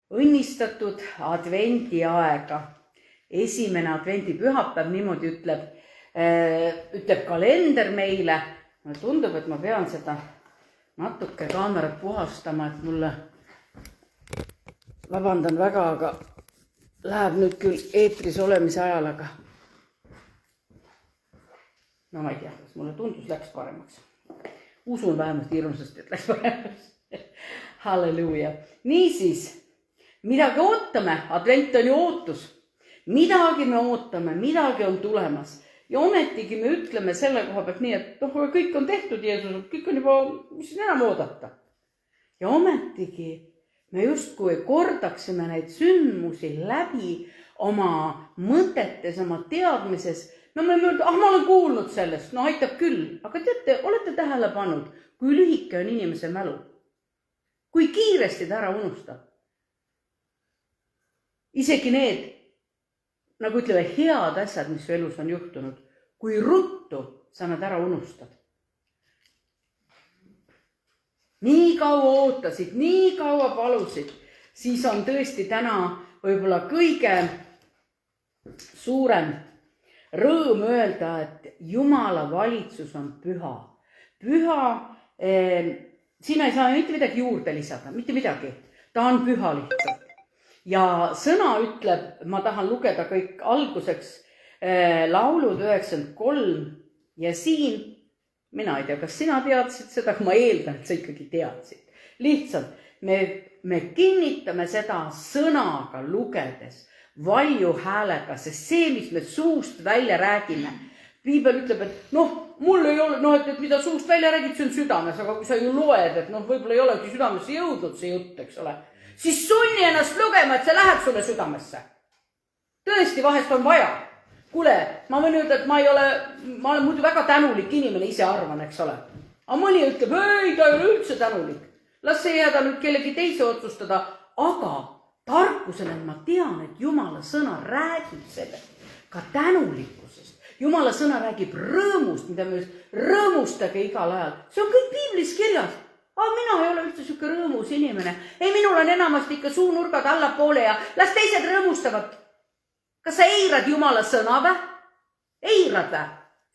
õnnistatud advendiaega. Esimene advendipühapäev, niimoodi ütleb kalender meile. Mulle tundub, et ma pean seda natuke kaamerat puhastama, et mulle, vabandan väga, aga läheb nüüd küll eetris olemise ajal, aga no ma ei tea, kas mulle tundus, läks paremaks. Usun vähemalt hirmsasti, et läks paremaks. Halleluuja. Niisiis, midagi ootame, advent on ju ootus. Midagi me ootame, midagi on tulemas. Ja ometigi me ütleme selle koha pealt nii, et kõik on tehtud Jeesus, kõik on juba, mis enam oodata. Ja ometigi me justkui kordaksime neid sündmusi läbi oma mõtetes, oma teadmises. No me mõelda, ma olen kuulnud sellest, no aitab küll. Aga teate, olete tähele pannud, kui lühike on inimese mälu. Kui kiiresti ta ära unustab. Isegi need, nagu ütleme, head asjad, mis su elus on juhtunud, kui ruttu sa nad ära unustad. Nii kaua ootasid, nii kaua palusid, siis on tõesti täna võib-olla kõige suurem rõõm öelda, et Jumala valitsus on püha. Püha, siin ei saa mitte midagi juurde lisada, mitte midagi. Ta on püha lihtsalt. Ja sõna ütleb, ma tahan lugeda kõik alguseks laulud 93 ja siin, mina ei tea, kas sina teadsid seda, ma eeldan, et sa ikkagi teadsid. Lihtsalt me kinnitame seda sõnaga lugedes, valju häälega, sest see, mis me suust välja räägime. Piibel ütleb, et mul ei ole, et mida suust välja räägid, see on südames, aga kui sa ju loed, et võib-olla ei olegi südamesse jõudnud see jutt, eks ole, siis sunni ennast lugema, et see läheb sulle südamesse. Tõesti, vahest on vaja. Kuule, ma võin öelda, et ma olen muidu väga tänulik inimene, ise arvan, eks ole. Aga mõni ütleb, ei, ta ei ole üldse tänulik. Las see jääda nüüd kellegi teise otsustada, aga tarkusena ma tean, et Jumala sõna räägib sellest, ka tänulikkusest. Jumala sõna räägib rõõmust, mida me rõõmustage igal ajal. See on kõik piiblis kirjas. Mina ei ole üldse siuke rõõmus inimene. Ei, minul on enamasti ikka suunurgad allapoole ja las teised rõõmustavad. Kas sa eirad Jumala sõna või? Eirad või?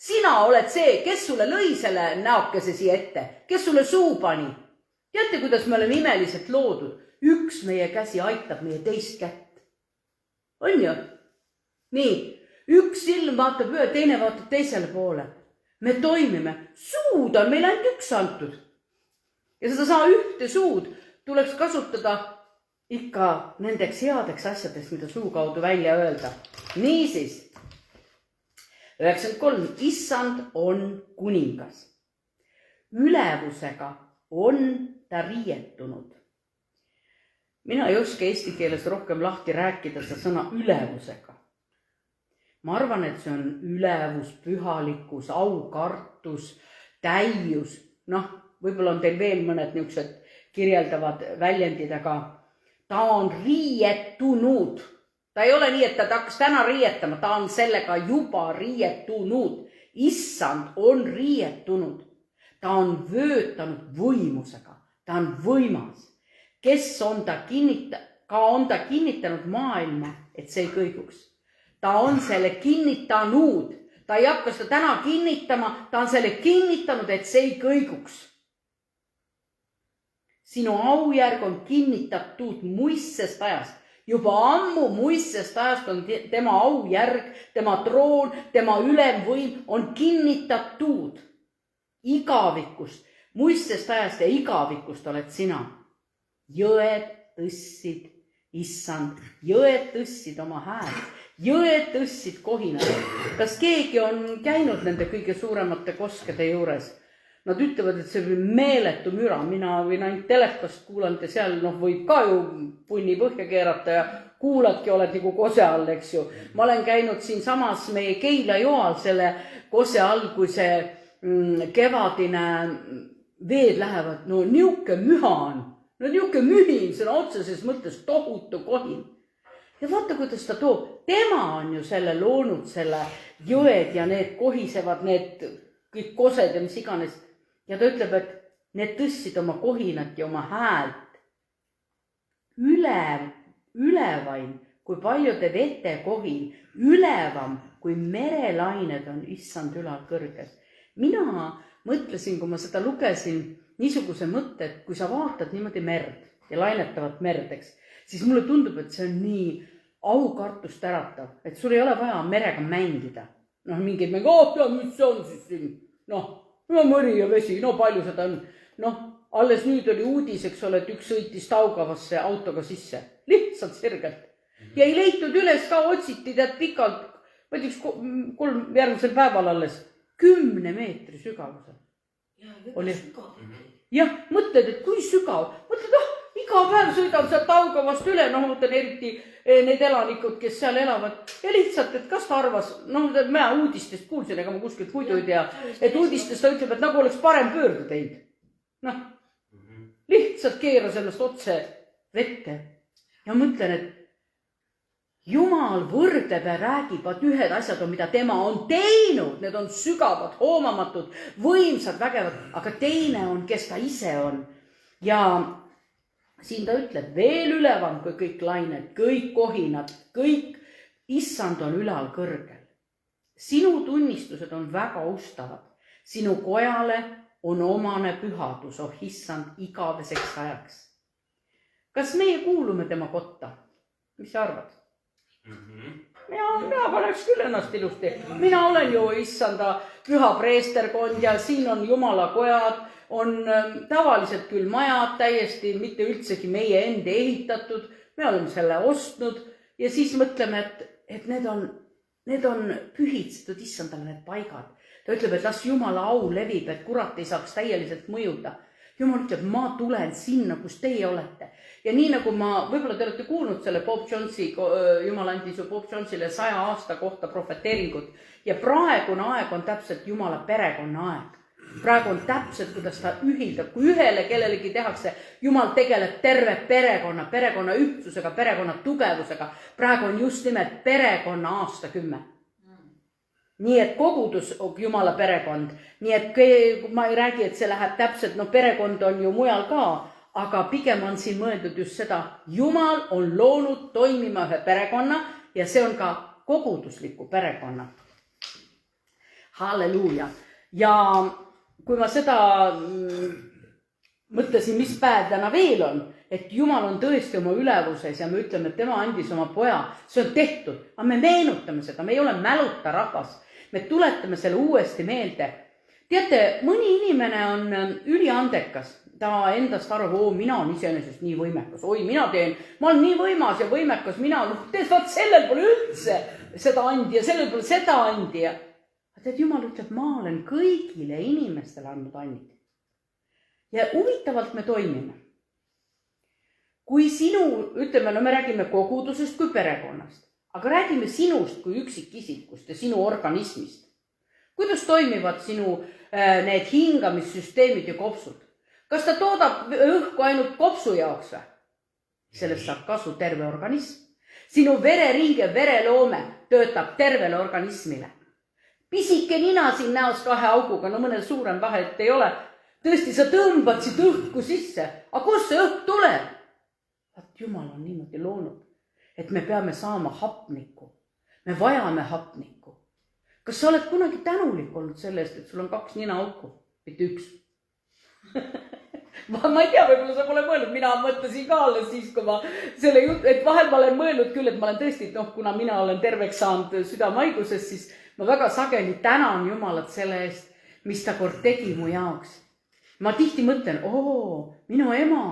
Sina oled see, kes sulle lõi selle näokese siia ette, kes sulle suu pani. Teate, kuidas me oleme imeliselt loodud? Üks meie käsi aitab meie teist kätt. On ju? Nii, üks silm vaatab ühe, teine vaatab teisele poole. Me toimime. Suud on meil ainult üks antud. Ja seda saa ühte suud tuleks kasutada ikka nendeks headeks asjadeks, mida suu kaudu välja öelda. Niisiis, 93. Issand on kuningas. Ülevusega on ta riietunud. Mina ei oska eesti keeles rohkem lahti rääkida seda sõna ülevusega. Ma arvan, et see on ülevus, pühalikkus, aukartus, täius. Võib-olla on teil veel mõned niisugused kirjeldavad väljendid, aga ta on riietunud. Ta ei ole nii, et ta hakkas täna riietama, ta on sellega juba riietunud. Issand on riietunud. Ta on vöötanud võimusega. Ta on võimas. Kes on ta kinnitanud maailma, et see ei kõiguks. Ta on selle kinnitanud. Ta ei hakka seda täna kinnitama, ta on selle kinnitanud, et see ei kõiguks. Sinu aujärg on kinnitatud muistsest ajast. Juba ammu muistsest ajast on tema aujärg, tema troon, tema ülemvõim on kinnitatud. Igavikust, muistsest ajast ja igavikust oled sina. Jõed tõssid, issand, jõed tõssid oma häält, jõed tõssid kohinad. Kas keegi on käinud nende kõige suuremate koskede juures? Nad ütlevad, et see on meeletu müra. Mina võin ainult telekast kuulanud ja seal võib ka ju punni põhja keerata ja kuuladki, oled nagu kose all, eks ju. Ma olen käinud siin samas meie Keila joal selle kose all, kui see kevadine veed lähevad. Niuke müha on. Niuke mühin, see on otseses mõttes tohutu kohin. Ja vaata, kuidas ta toob. Tema on ju selle loonud, selle jõed ja need kohisevad, need kõik kosed ja mis iganes. Ja ta ütleb, et need tõssid oma kohinat ja oma häält. ülevaim kui paljude vetekohin, ülevam kui merelained on issand ülal kõrgel. Mina mõtlesin, kui ma seda lugesin, niisuguse mõtte, et kui sa vaatad niimoodi merd ja lainetavat merd, eks, siis mulle tundub, et see on nii aukartust äratav, et sul ei ole vaja merega mängida. Noh, mingid mis see on siis siin? No mõri ja vesi, no palju seda on. Noh, alles nüüd oli uudis, eks ole, et üks sõitis Taugavasse autoga sisse. Lihtsalt sirgelt. Ja ei leitud üles ka, otsiti tead pikalt, ma ei tea, 3 järgmisel päeval alles 10 meetri sügavusel. Jah, mõtled, et kui sügav. Mõtled, iga päev sõidan seal Taugavast üle, mõtlen eriti need elanikud, kes seal elavad. Ja lihtsalt, et kas ta arvas, ma uudistest kuulsin, ega ma kuskilt muidu ei tea, et uudistest ta ütleb, et nagu oleks parem pöörde teinud. Lihtsalt keeras ennast otse vette. Ja mõtlen, et Jumal võrdleb ja räägib, et ühed asjad on, mida tema on teinud. Need on sügavad, hoomamatud, võimsad, vägevad, aga teine on, kes ta ise on. Ja siin ta ütleb veel ülevam kui kõik lained, kõik kohinad, kõik issand on ülal kõrgel. Sinu tunnistused on väga ustavad. Sinu kojale on omane pühadus, issand, igaveseks ajaks. Kas meie kuulume tema kotta? Mis sa arvad? Mina paneks küll ennast ilusti. Mina olen ju issanda püha preesterkond ja siin on Jumala kojad, on tavaliselt küll majad täiesti, mitte üldsegi meie endi ehitatud. Me oleme selle ostnud ja siis mõtleme, et need on pühitsetud issandale need paigad. Ta ütleb, et las Jumala au levib, et kurat ei saaks täieliselt mõjuda. Jumal ütleb, ma tulen sinna, kus teie olete. Ja nii nagu võib-olla te olete kuulnud selle Bob Jonesi, Jumal andis ju Bob Jonesile 100 aasta kohta profeteeringut. Ja praegune aeg on täpselt Jumala perekonna aeg. Praegu on täpselt, kuidas ta ühildab, kui ühele kellelegi tehakse, Jumal tegeleb terve perekonna ühtsusega, perekonna tugevusega. Praegu on just nimelt perekonna aastakümme. Nii et kogudus on Jumala perekond. Nii et ma ei räägi, et see läheb täpselt, perekond on ju mujal ka, aga pigem on siin mõeldud just seda, Jumal on loonud toimima ühe perekonna ja see on ka kogudusliku perekonna. Halleluuja. Ja kui ma seda mõtlesin, mis päev täna veel on, et Jumal on tõesti oma ülevuses ja me ütleme, et tema andis oma poja, see on tehtud, aga me meenutame seda, me ei ole mäluta rahvas, me tuletame selle uuesti meelde. Teate, mõni inimene on üliandekas, ta endast arvab, mina on iseenesest nii võimekas, ma olen nii võimas ja võimekas, sellel pole üldse seda andi ja sellel pole seda andi. Tead, Jumal ütleb, ma olen kõigile inimestele andnud andid. Ja huvitavalt me toimime. Kui ütleme, me räägime kogudusest kui perekonnast, aga räägime sinust kui üksikisikust ja sinu organismist. Kuidas toimivad sinu need hingamissüsteemid ja kopsud? Kas ta toodab õhku ainult kopsu jaoks või? Sellest saab kasu terve organism. Sinu vereringe, vereloome töötab tervele organismile. Pisike nina siin näos 2 auguga, mõnel suurem vahet ei ole. Tõesti, sa tõmbad siit õhku sisse. Aga kus see õhk tuleb? Jumal on niimoodi loonud, et me peame saama hapnikku. Me vajame hapnikku. Kas sa oled kunagi tänulik olnud sellest, et sul on 2 nina auku? Mitte 1. Ma ei tea, võib-olla sa pole mõelnud, mina mõtlesin ka alles siis, kui ma selle jutt, et vahel ma olen mõelnud küll, et ma olen tõesti, kuna mina olen terveks saanud südamehaiguses, siis ma väga sageli tänan Jumalat selle eest, mis ta kord tegi mu jaoks. Ma tihti mõtlen, minu ema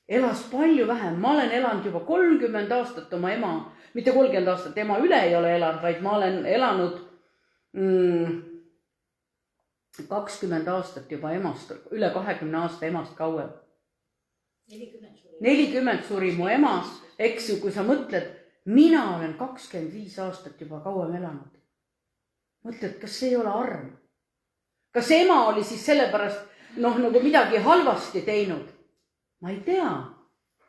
elas palju vähem, ma olen elanud juba 30 aastat oma ema, mitte 30 aastat, ema üle ei ole elanud, vaid ma olen elanud 20 aastat juba emast, üle 20 aasta emast kauem. 40 suri mu ema, eks ju, kui sa mõtled, mina olen 25 aastat juba kauem elanud. Mõtled, kas see ei ole arm? Kas ema oli siis sellepärast, nagu midagi halvasti teinud? Ma ei tea,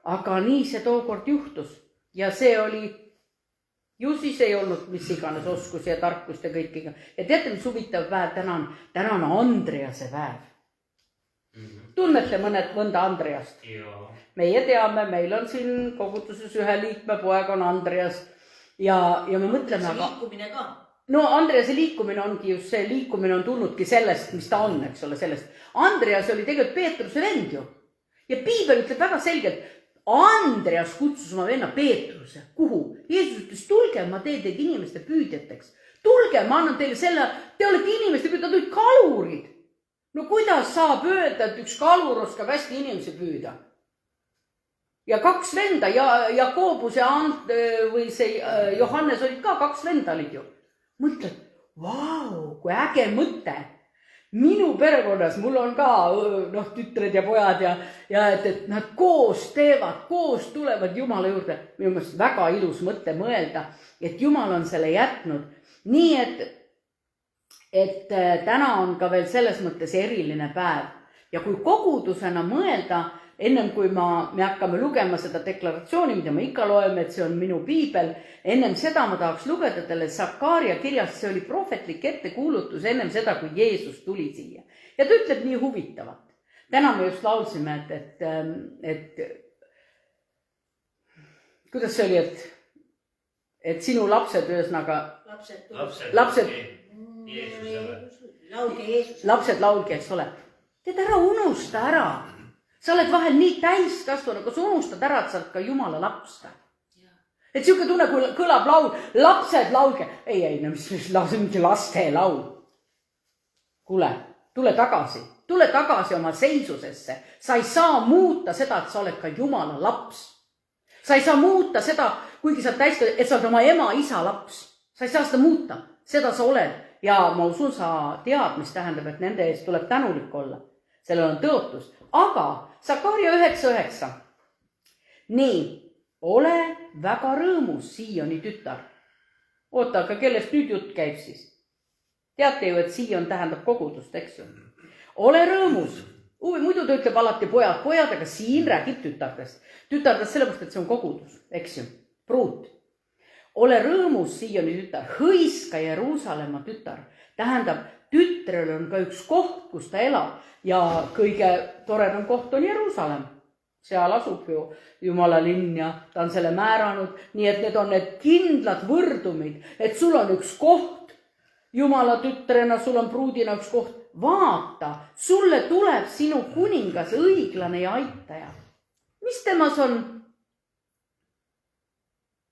aga nii see tookord juhtus. Ja see oli, ju siis ei olnud mis iganes oskusi ja tarkust ja kõikiga. Ja teate, mis huvitav päev täna on Andrease päev. Tunnete mõnda Andreast? Meie teame, meil on siin kogutuses ühe liikme poeg on Andreas ja me mõtleme, aga liikumine ka. No Andrease liikumine ongi just see, liikumine on tulnudki sellest, mis ta on, eks ole, sellest. Andreas oli tegelikult Peetruse vend ju. Ja piibel ütleb väga selgelt, Andreas kutsus oma venna Peetruse. Kuhu? Jeesus ütles, tulge, ma teen teid inimeste püüdjateks. Tulge, ma annan teile selle, te olete inimeste püüdjad, te olete kalurid. No kuidas saab öelda, et üks kalur oskab hästi inimesi püüda? Ja kaks venda, Jakobus ja või see Johannes olid ka, kaks venda olid ju. Mõtled, vau, kui äge mõte. Minu perekonnas, mul on ka tütred ja pojad ja et nad koos teevad, koos tulevad Jumala juurde. Minu mõttes väga ilus mõte mõelda, et Jumal on selle jätnud. Nii et täna on ka veel selles mõttes eriline päev. Ja kui kogudusena mõelda, ennem kui me hakkame lugema seda deklaratsiooni, mida me ikka loeme, et see on minu piibel, ennem seda ma tahaks lugeda teile Sakaaria kirjast, see oli prohvetlik ettekuulutus ennem seda, kui Jeesus tuli siia. Ja ta ütleb nii huvitavat. Täna me just laulsime, et kuidas see oli, et sinu lapsed ühesõnaga lapsed laulge, eks ole. Teed ära unusta ära. Sa oled vahel nii täiskasvanud, kas unustad ära, et sa oled ka Jumala laps. Et siuke tunne, kui kõlab laul, lapsed laulge. Ei, mis mingi laste laul. Kuule, tule tagasi oma seisusesse. Sa ei saa muuta seda, et sa oled ka Jumala laps. Sa ei saa muuta seda, kuigi sa oled täiskasvanud, et sa oled oma ema, isa laps. Sa ei saa seda muuta. Seda sa oled. Ja ma usun, sa tead, mis tähendab, et nende eest tuleb tänulik olla. Sellel on tõotus. Aga Sakaaria 9.9. Nii, ole väga rõõmus, Sioni tütar. Oota, aga kellest nüüd jutt käib siis? Teate ju, et Sion tähendab kogudust, eks ju? Ole rõõmus. Muidu ta ütleb alati pojad, aga siin räägib tütardest. Tütardest sellepärast, et see on kogudus, eks ju? Pruut. Ole rõõmus, Sioni tütar. Hõiska Jeruusalemma tütar. Tähendab, tütrel on ka üks koht, kus ta elab. Ja kõige toredam koht on Jeruusalemm. Seal asub ju Jumala linn ja ta on selle määranud. Nii et need on need kindlad võrdumid, et sul on üks koht. Jumala tütrena, sul on pruudina üks koht. Vaata, sulle tuleb sinu kuningas õiglane ja aitaja. Mis temas on?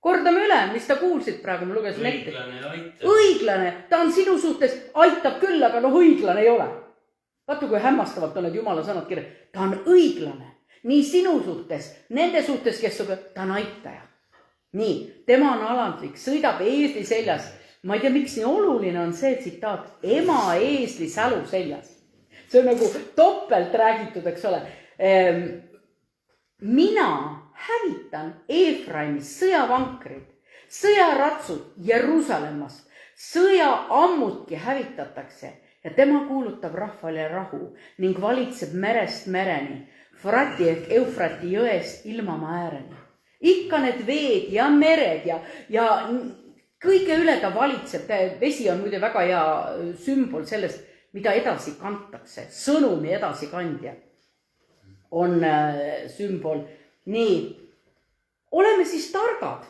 Kordame üle, mis ta kuulsid praegu, ma lugesin ette. Õiglane, ta on sinu suhtes, aitab küll, aga õiglane ei ole. Vaata, kui hämmastavalt on need Jumala sõnad kirja. Ta on õiglane. Nii sinu suhtes, nende suhtes, kes ta on aitaja. Nii, tema on alandlik, sõidab eesli seljas. Ma ei tea, miks nii oluline on see tsitaat. Ema eesli sälu seljas. See on nagu topelt räägitud, eks ole. Mina hävitan Efraimis sõjavankrid, sõjaratsud Jeruusalemmast. Sõja ammutki hävitatakse. Ja tema kuulutab rahvale rahu ning valitseb merest mereni, Frati ehk Eufrati jõest ilmamaa ääreni. Ikka need veed ja mered ja kõige üle ta valitseb. Vesi on muide väga hea sümbol sellest, mida edasi kantakse. Sõnumi edasikandja on sümbol. Nii, oleme siis targad.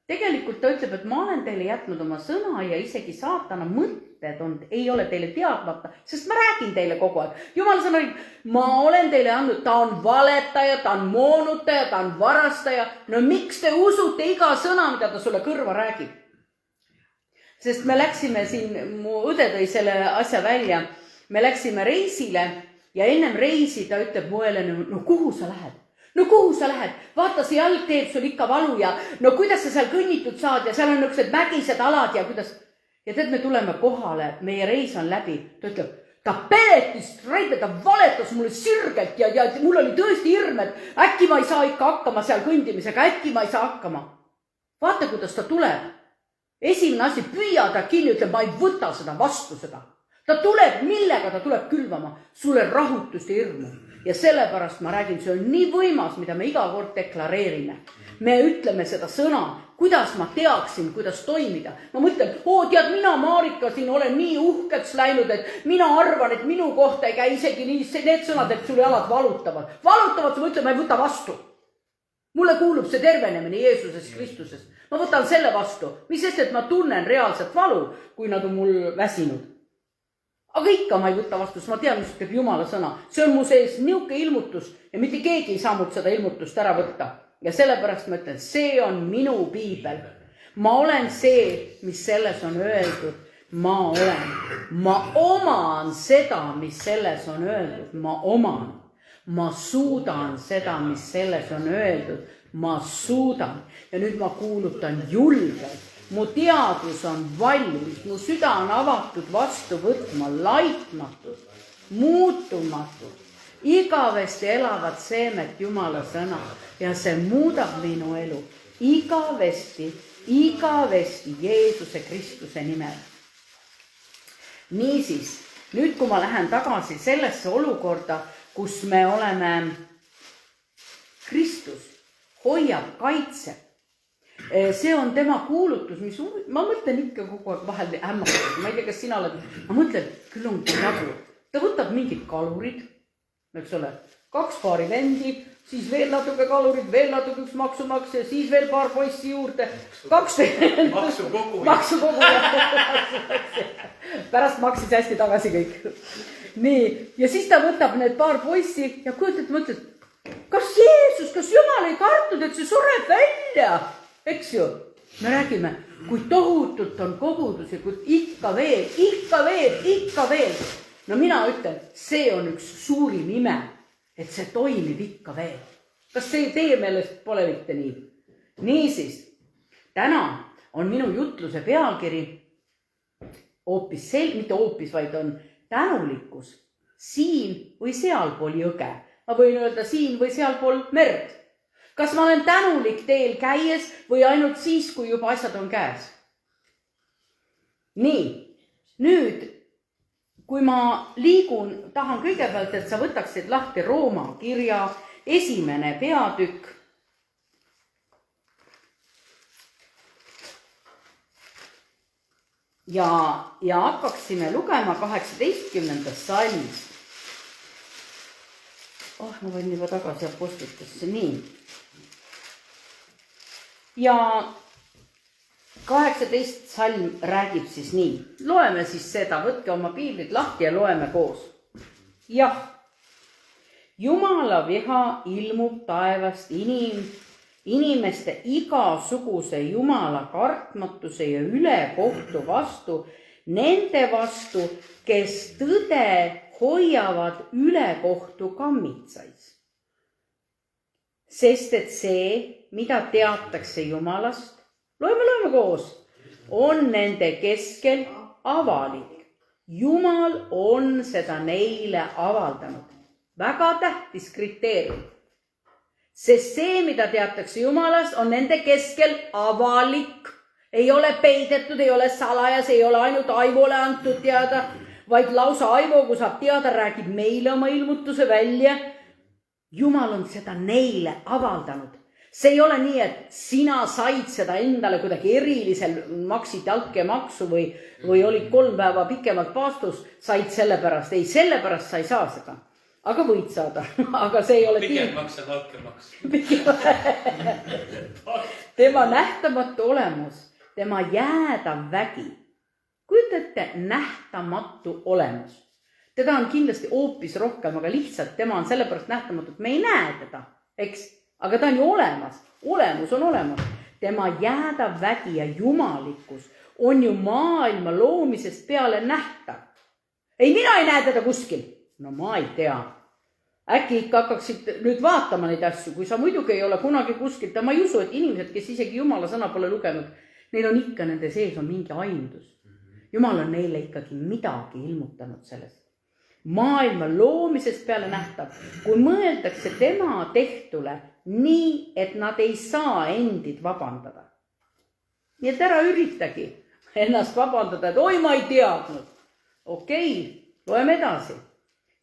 Tegelikult ta ütleb, et ma olen teile jätnud oma sõna ja isegi saatana mõtted ei ole teile teadmata, sest ma räägin teile kogu aeg. Jumal sõna, ma olen teile andnud, ta on valetaja, ta on moonutaja, ta on varastaja. No miks te usute iga sõna, mida ta sulle kõrva räägib? Sest me läksime siin, mu õde tõi selle asja välja, me läksime reisile ja ennem reisi ta ütleb muele, no kuhu sa lähed? No kuhu sa lähed? Vaata, see jalg teeb sul ikka valu ja no kuidas sa seal kõnnitud saad ja seal on niisugused mägised alad ja kuidas. Ja tead, me tuleme kohale, meie reis on läbi. Ta ütleb, ta peletis, ta valetas mulle sirgelt ja mul oli tõesti hirm, et äkki ma ei saa ikka hakkama seal kõndimisega, äkki ma ei saa hakkama. Vaata, kuidas ta tuleb. Esimene asi, püüa ta kinni, ütleb, ma ei võta seda vastu seda. ta tuleb, millega ta tuleb külvama? Sulle rahutust ja hirmu. Ja sellepärast ma räägin, see on nii võimas, mida me iga kord deklareerime. Me ütleme seda sõna, kuidas ma teaksin, kuidas toimida. Ma mõtlen, tead, mina, Marika, siin olen nii uhkeks läinud, et mina arvan, et minu kohta ei käi isegi nii need sõnad, et sul jalad valutavad. Valutavad, sa mõtled, ma ei võta vastu. Mulle kuulub see tervenemine Jeesuses Kristuses. Ma võtan selle vastu. Mis sest, et ma tunnen reaalset valu, kui nad on mul väsinud. Aga ikka ma ei võta vastu, sest ma tean, mis teeb Jumala sõna. See on mu sees niuke ilmutus ja mitte keegi ei saa mult seda ilmutust ära võtta. Ja sellepärast ma ütlen, see on minu piibel. Ma olen see, mis selles on öeldud. Ma olen. Ma oman seda, mis selles on öeldud. Ma oman. Ma suudan seda, mis selles on öeldud. Ma suudan. Ja nüüd ma kuulutan julgelt. Mu teadus on valmis. Mu süda on avatud vastu võtma. Laitmatud. Muutumatud. Igavesti elavat seemet Jumala sõna ja see muudab minu elu igavesti Jeesuse Kristuse nimel. Niisiis, nüüd kui ma lähen tagasi sellesse olukorda, kus me oleme, Kristus hoiab kaitse. See on tema kuulutus, mis ma mõtlen ikka kogu aeg vahel hämmatud. Ma ei tea, kas sina oled, ma mõtlen, küll ongi nagu, ta võtab mingid kalurid, eks ole, 2 paari vendi, siis veel natuke kalurid, veel natuke üks maksumaksja, siis veel paar poissi juurde. 2 maksukogu. Pärast maksis hästi tagasi kõik. Nii, ja siis ta võtab need paar poissi ja kujutad, mõtled, kas Jeesus, kas Jumal ei kartnud, et see sureb välja? Eks ju? Me räägime, kui tohutult on kogudus ja kui ikka veel. No mina ütlen, see on üks suurim ime, et see toimib ikka veel. Kas see teie meelest pole mitte nii? Niisiis, täna on minu jutluse pealkiri mitte hoopis, vaid on tänulikkus siin või sealpool jõge. Ma võin öelda siin või sealpool merd. Kas ma olen tänulik teel käies või ainult siis, kui juba asjad on käes? Nii, nüüd kui ma liigun, tahan kõigepealt, et sa võtaksid lahti Rooma kirja 1. peatükk. Ja hakkaksime lugema 18. salmis. Ma võin juba tagasi apostritesse, nii. Ja 18 salm räägib siis nii. Loeme siis seda, võtke oma piiblit lahti ja loeme koos. Jah, Jumala viha ilmub taevast inimeste igasuguse Jumala kartmatuse ja ülekohtu vastu, nende vastu, kes tõde hoiavad ülekohtu kammitsais. Sest et see, mida teatakse Jumalast, loeme koos, on nende keskel avalik. Jumal on seda neile avaldanud. Väga tähtis kriteerium. Sest see, mida teatakse Jumalast, on nende keskel avalik. Ei ole peidetud, ei ole salajas, ei ole ainult Aivole antud teada, vaid lausa Aivo, kui saab teada, räägib meile oma ilmutuse välja. Jumal on seda neile avaldanud. See ei ole nii, et sina said seda endale kuidagi erilisel, maksid altkäemaksu või olid 3 päeva pikemalt paastus, said sellepärast. Ei, sellepärast sa ei saa seda. Aga võid saada. Aga see ei ole pigem maksan altkäemaks. Tema nähtamatu olemus, tema jäädav vägi. Kujutate nähtamatu olemus. Teda on kindlasti hoopis rohkem, aga lihtsalt tema on sellepärast nähtamatu, et me ei näe teda, eks? Aga ta on ju olemas. Olemus on olemas. Tema jäädav vägi ja jumalikkus on ju maailma loomisest peale nähtav. Ei, mina ei näe teda kuskil. No ma ei tea. Äkki ikka hakkaksid nüüd vaatama neid asju, kui sa muidugi ei ole kunagi kuskilt. Ma ei usu, et inimesed, kes isegi Jumala sõna pole lugenud, neil on ikka nende sees on mingi aimdus. Jumal on neile ikkagi midagi ilmutanud sellest. Maailma loomisest peale nähtav, kui mõeldakse tema tehtule nii, et nad ei saa endid vabandada. Nii et ära üritagi ennast vabandada, et oi, ma ei teadnud. okei, loeme edasi.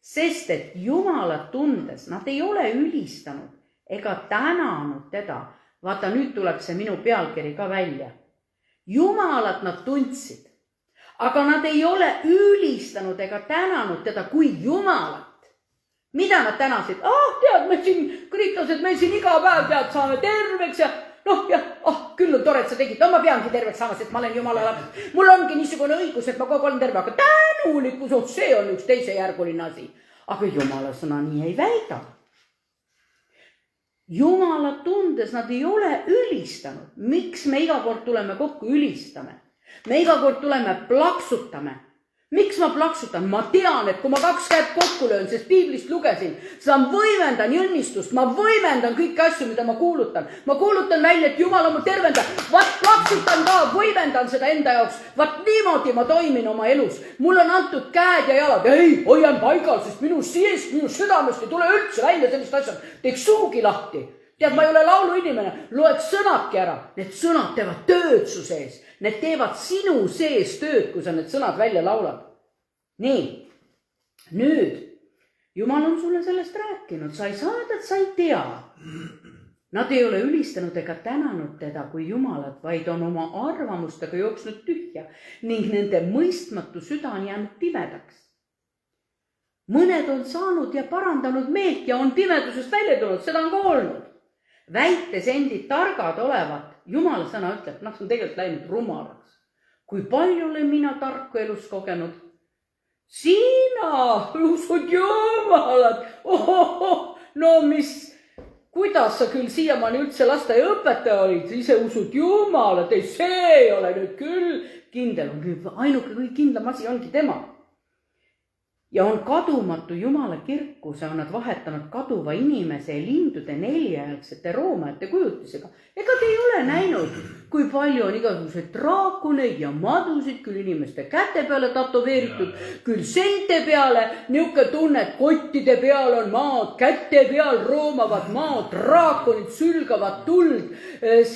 Sest et Jumalat tundes nad ei ole ülistanud ega tänanud teda. Vaata, nüüd tuleb see minu pealkiri ka välja. Jumalat nad tundsid, aga nad ei ole ülistanud ega tänanud teda kui Jumalat. Mida nad tänasid? Tead, me siin, kristlased, me siin iga päev tead, saame terveks ja küll on tore, et sa tegid. Ma peangi terveks saama, sest ma olen Jumala laps. Mul ongi niisugune õigus, et ma kogu olen terve, aga tänulikkus, see on üks teisejärguline asi. Aga Jumala sõna nii ei väida. Jumala tundes nad ei ole ülistanud. Miks me iga kord tuleme kokku ülistame? Me iga kord tuleme plaksutame. Miks ma plaksutan? Ma tean, et kui ma 2 käed kokku löön, sest piiblist lugesin, siis ma võimendan õnnistust, ma võimendan kõiki asju, mida ma kuulutan. Ma kuulutan välja, et Jumal on mu tervenda. Vaat plaksutan ka, võimendan seda enda jaoks. Vaat niimoodi ma toimin oma elus. Mul on antud käed ja jalad. Ei, hoian paigal, sest minu südamest ei tule üldse välja sellist asja. Teeks suugi lahti. Tead, ma ei ole laulu inimene. Loed sõnadki ära. Need sõnad teevad tööd su sees. Need teevad sinu sees tööd, kui sa need sõnad välja laulad. Nii, nüüd, Jumal on sulle sellest rääkinud. Sa ei saada, et sa ei tea. Nad ei ole ülistanud ega tänanud teda kui Jumalat, vaid on oma arvamustega jooksnud tühja ning nende mõistmatu süda on jäänud pimedaks. Mõned on saanud ja parandanud meelt ja on pimedusest välja tulnud, seda on ka olnud. Väites endid targad olevat, Jumala sõna ütleb, see on tegelikult läinud rumalaks. Kui palju olen mina tarku elus kogenud? Sina usud Jumalat. Kuidas sa küll siiamaani üldse lasteaiaõpetaja olid, ise usud Jumalat, ei, see ei ole nüüd küll kindel. Ainuke kui kindlam asi ongi tema. Ja on kadumatu Jumala kirkuse, on nad vahetanud kaduva inimese ja lindude 4-jalgsete roomajate kujutisega. Ega te ei ole näinud, kui palju on igasuguseid draakoneid ja madusid, küll inimeste käte peale tatoveeritud, küll seinte peale, niuke tunne, et kottide peal on maad, käte peal roomavad maad, draakonid sülgavad tuld,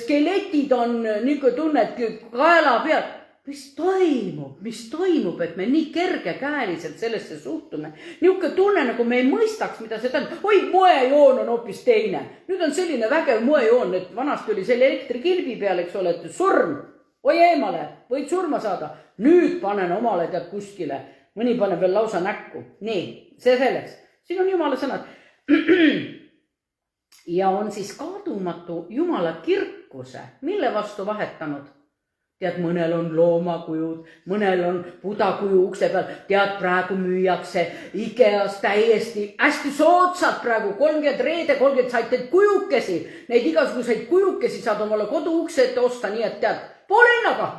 skeletid on niuke tunne, et kaela peal. Mis toimub, et me nii kergekäeliselt sellesse suhtume. Niuke tunne, nagu me ei mõistaks, mida see tähendab. Oi, moejoon on hoopis teine. Nüüd on selline vägev moejoon, et vanasti oli selle elektrikilbi peal, eks ole, et surm. Oi eemale, võid surma saada. Nüüd panen omale tead kuskile. Mõni paneb veel lausa näkku. Nii, see selleks. Siin on Jumala sõnad. Ja on siis kadumatu Jumala kirkuse, mille vastu vahetanud. Tead, mõnel on loomakujud, mõnel on budakuju ukse peal. Tead, praegu müüakse Ikeas täiesti hästi soodsalt praegu 30 reede, 30 said teid kujukesi. Neid igasuguseid kujukesi saad omale kodu ukse ette osta, nii et tead, poole hinnaga.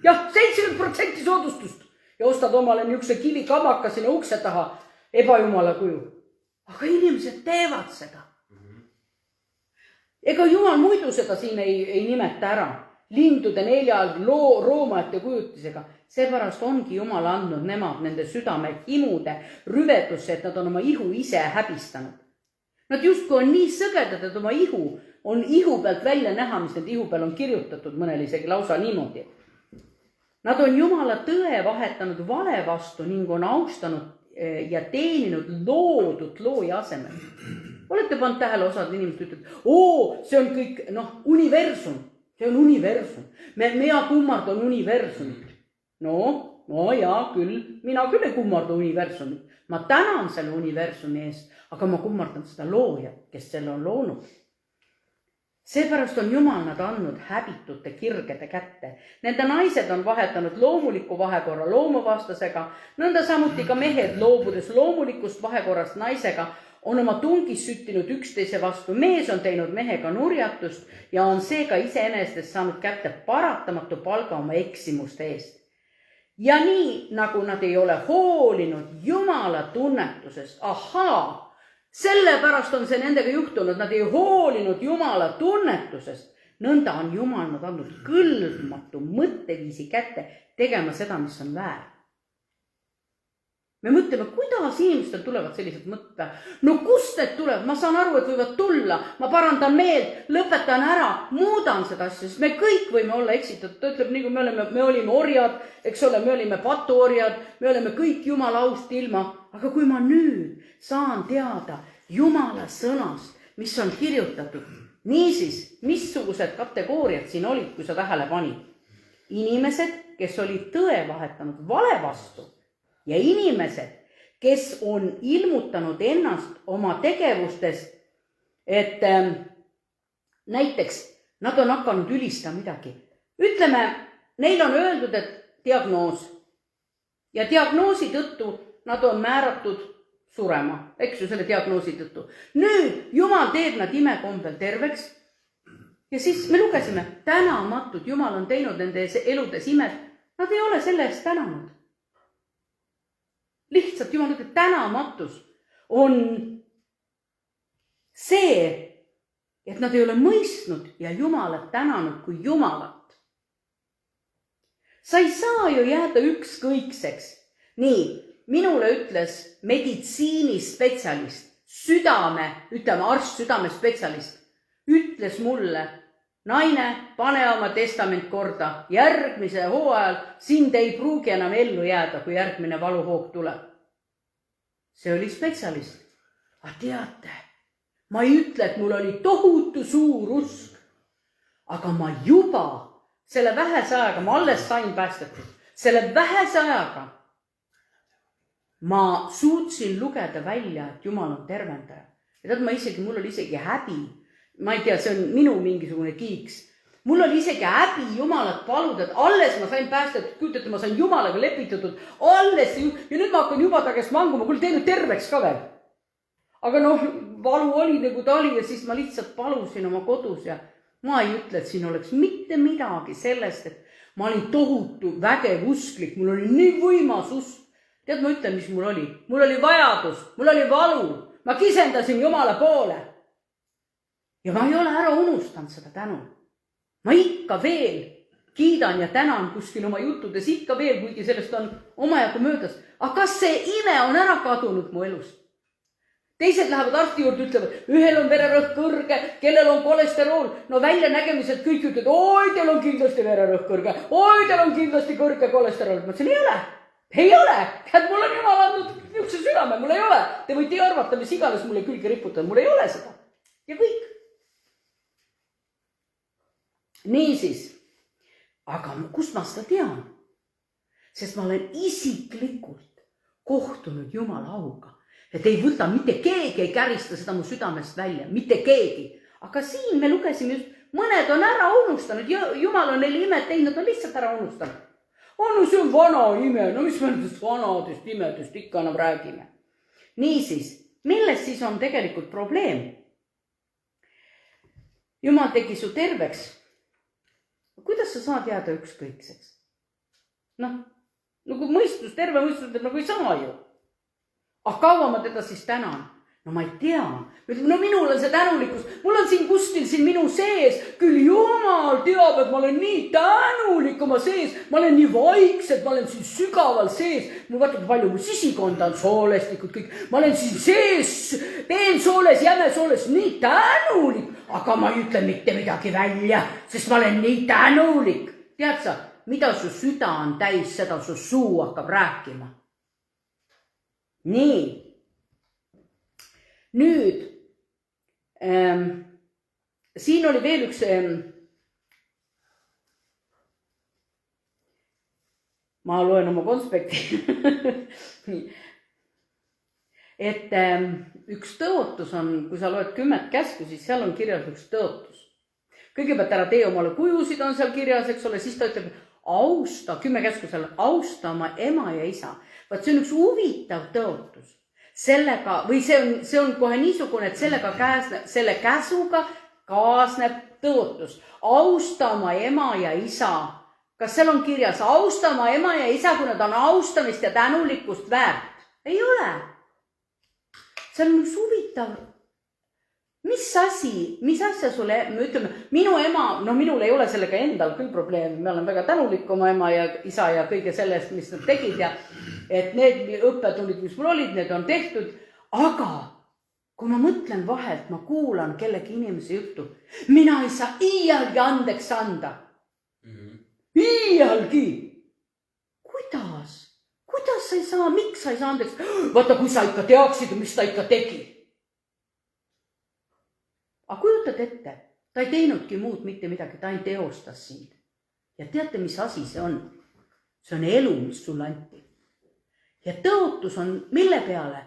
Jah, 70% soodustust. Ja ostad omale niukse kivikamaka sinna ukse taha, ebajumala kuju. Aga inimesed teevad seda. Ega Jumal muidu seda siin ei nimeta ära. Lindude 4 roomajate kujutisega. Seepärast ongi Jumal andnud nemad nende südame himude rüvetusse, et nad on oma ihu ise häbistanud. Nad justkui on nii sõgedad, et oma ihu on ihu pealt välja näha, mis need ihu peal on kirjutatud, mõnel isegi lausa niimoodi. Nad on Jumala tõe vahetanud vale vastu ning on austanud ja teeninud loodud looja asemel. Olete pannud tähele, osad inimesed ütlevad, see on kõik, universum. See on universum. Mina kummardan universumit. No jaa, küll. Mina küll ei kummarda universumit. Ma tänan selle universumi eest, aga ma kummardan seda loojat, kes selle on loonud. Seepärast on Jumal nad andnud häbitute kirgede kätte. Nende naised on vahetanud loomuliku vahekorra loomuvastasega, nõnda samuti ka mehed loobudes loomulikust vahekorrast naisega, on oma tungis süttinud üksteise vastu. Mees on teinud mehega nurjatust ja on seega iseenesest saanud kätte paratamatu palga oma eksimuste eest. Ja nii, nagu nad ei ole hoolinud Jumala tunnetusest, sellepärast on see nendega juhtunud, nad ei hoolinud Jumala tunnetusest, nõnda on Jumal nad andnud kõlbmatu mõtteviisi kätte tegema seda, mis on väär. me mõtleme, kuidas inimestel tulevad sellised mõtte. No kust need tulevad? Ma saan aru, et võivad tulla. Ma parandan meelt, lõpetan ära, muudan seda asja, sest me kõik võime olla eksitatud. Ta ütleb, nagu me olime orjad, eks ole, me olime patuorjad, me oleme kõik Jumala aust ilma. Aga kui ma nüüd saan teada Jumala sõnast, mis on kirjutatud, niisiis, missugused kategooriad siin olid, kui sa tähele panid? Inimesed, kes olid tõe vahetanud vale vastu, ja inimesed, kes on ilmutanud ennast oma tegevustes, et näiteks nad on hakanud ülistama midagi. Ütleme, neil on öeldud, et diagnoos. Ja diagnoosi tõttu nad on määratud surema, eks ju, selle diagnoosi tõttu. Nüüd Jumal teeb nad imekombel terveks. Ja siis me lugesime, tänamatud, Jumal on teinud nende eludes imed. Nad ei ole selle eest tänanud. Lihtsalt Jumal ütleb, tänamatus on see, et nad ei ole mõistnud ja Jumalat tänanud kui Jumalat. Sa ei saa ju jääda ükskõikseks. Nii, minule ütles meditsiinispetsialist, arst, südamespetsialist, ütles mulle, naine, pane oma testament korda. Järgmise hooajal sind ei pruugi enam ellu jääda, kui järgmine valuhoog tuleb. See oli spetsialist. Aga teate, ma ei ütle, et mul oli tohutu suur usk. Aga ma juba selle vähese ajaga, ma alles sain päästetud, selle vähese ajaga ma suutsin lugeda välja, et Jumal on tervendaja. Ja tead, mul oli isegi häbi. Ma ei tea, see on minu mingisugune kiiks. Mul oli isegi häbi Jumalat paluda, et alles ma sain päästetud, kujutate, ma sain Jumalaga lepitatud, alles, ja nüüd ma hakkan juba ta käest manguma, kuule teeme terveks ka veel. Aga valu oli nagu ta oli ja siis ma lihtsalt palusin oma kodus ja ma ei ütle, et siin oleks mitte midagi sellest, et ma olin tohutu vägev usklik, mul oli nii võimas usk. Tead, ma ütlen, mis mul oli? Mul oli vajadus, mul oli valu, ma kisendasin Jumala poole. Ja ma ei ole ära unustanud seda tänu. Ma ikka veel kiidan ja tänan kuskil oma juttudes, ikka veel, kuigi sellest on omajagu möödas. Aga kas see ime on ära kadunud mu elust? Teised lähevad arsti juurde, ütlevad, ühel on vererõhk kõrge, kellel on kolesterool. No välja nägemiselt kõik ütlevad, oi, teil on kindlasti vererõhk kõrge, oi, teil on kindlasti kõrge kolesterool. Ma ütlesin, ei ole. Käed, mul on Jumal andnud niisuguse südame, mul ei ole. Te võite arvata, mis iganes mulle külge riputada, mul ei ole seda. Ja kõik. Niisiis, aga kust ma seda tean? Sest ma olen isiklikult kohtunud Jumala auga. Et ei võta, mitte keegi ei kärista seda mu südamest välja, mitte keegi. Aga siin me lugesime just, mõned on ära unustanud, Jumal on neile imed teinud, nad on lihtsalt ära unustanud. No see on vana ime, no mis me nendest vanadest imedest ikka enam räägime. Niisiis, milles siis on tegelikult probleem? Jumal tegi su terveks. Kuidas sa saad jääda ükskõikseks? Kui mõistus, terve mõistus, nagu ei saa ju. Kaua ma teda siis tänan? No ma ei tea. No minul on see tänulikkus. Mul on siin kuskil siin minu sees. Küll Jumal teab, et ma olen nii tänulik oma sees. Ma olen nii vaiksed, ma olen siin sügaval sees. Mul vaatame palju, mu sisikonda on soolestikud kõik. Ma olen siin sees, teen sooles, jäme sooles, nii tänulik. Aga ma ei ütle mitte midagi välja, sest ma olen nii tänulik. Tead sa, mida su süda on täis, seda su suu hakkab rääkima. Nii. Nüüd, siin oli veel üks, ma loen oma konspekti, et üks tõotus on, kui sa loed 10 käsku, siis seal on kirjas üks tõotus. Kõigepealt ära tee omale kujusid on seal kirjas, eks ole, siis ta ütleb, austa, 10 käsku seal, austa oma ema ja isa. Vaat see on üks huvitav tõotus. Sellega, või see on kohe niisugune, et selle käsuga kaasneb tõotus. Austa oma ema ja isa. Kas seal on kirjas, austa oma ema ja isa, kui nad on austamist ja tänulikkust väärt? Ei ole. See on üks huvitav. Mis asja sulle, me ütleme, minu ema, minul ei ole sellega endal küll probleemi. Me olen väga tänulik oma ema ja isa ja kõige sellest, mis nad tegid ja et need õppetunnid, mis mul olid, need on tehtud, aga kui ma mõtlen vahelt, ma kuulan kellegi inimese juttu, mina ei saa iialgi andeks anda. Iialgi. Kuidas sa ei saa, miks sa ei saa andeks? Vaata, kui sa ikka teaksid, mis ta ikka tegi. Aga kujutad ette, ta ei teinudki muud mitte midagi, ta ei teostas sind. Ja teate, mis asi see on? See on elu, mis sulle anti. Ja tõotus on mille peale?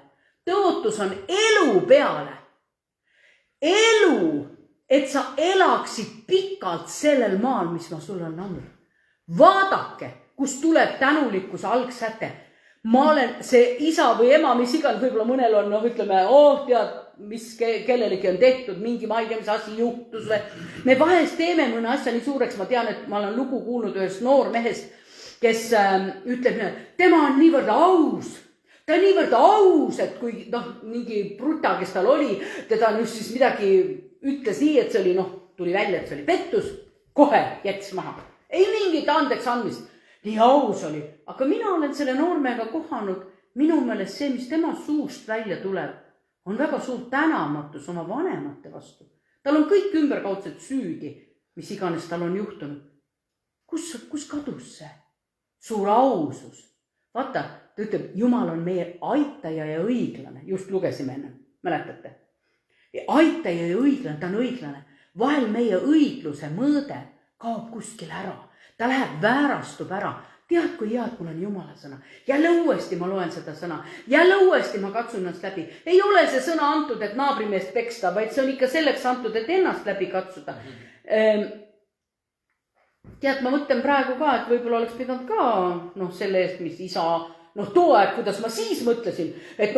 Tõotus on elu peale. Elu, et sa elaksid pikalt sellel maal, mis ma sulle on andnud. Vaadake, kus tuleb tänulikkuse algsäte. Ma olen see isa või ema, mis iganes, võib-olla mõnel on, ütleme, tead, mis kellelegi on tehtud, mingi ma ei tea, mis asi juhtus. Me vahest teeme mõne asja nii suureks, ma tean, et ma olen lugu kuulnud ühest noormehest, kes ütleb, tema on niivõrd aus. Ta on niivõrd aus, et kui mingi bruta, kes tal oli, teda just siis midagi ütles nii, et see oli, tuli välja, et see oli pettus, kohe jättis maha. Ei mingit andeks andmist. Nii aus oli. Aga mina olen selle noormega kohanud, minu meelest see, mis tema suust välja tuleb, on väga suur tänamatus oma vanemate vastu. Tal on kõik ümberkaudselt süüdi, mis iganes tal on juhtunud. Kus kadus see? Suur ausus. Vaata, ta ütleb, Jumal on meie aitaja ja õiglane. Just lugesime enne, mäletate? Aitaja ja õiglane, ta on õiglane. Vahel meie õigluse mõõde kaob kuskil ära. Ta läheb väärastub ära. Tead, kui head mul on Jumala sõna. Jälle uuesti ma loen seda sõna. Jälle uuesti ma katsun ennast läbi. Ei ole see sõna antud, et naabrimeest peksta, vaid see on ikka selleks antud, et ennast läbi katsuda. Tead, ma mõtlen praegu ka, et võib-olla oleks pidanud ka selle eest, mis isa, too aeg, kuidas ma siis mõtlesin, et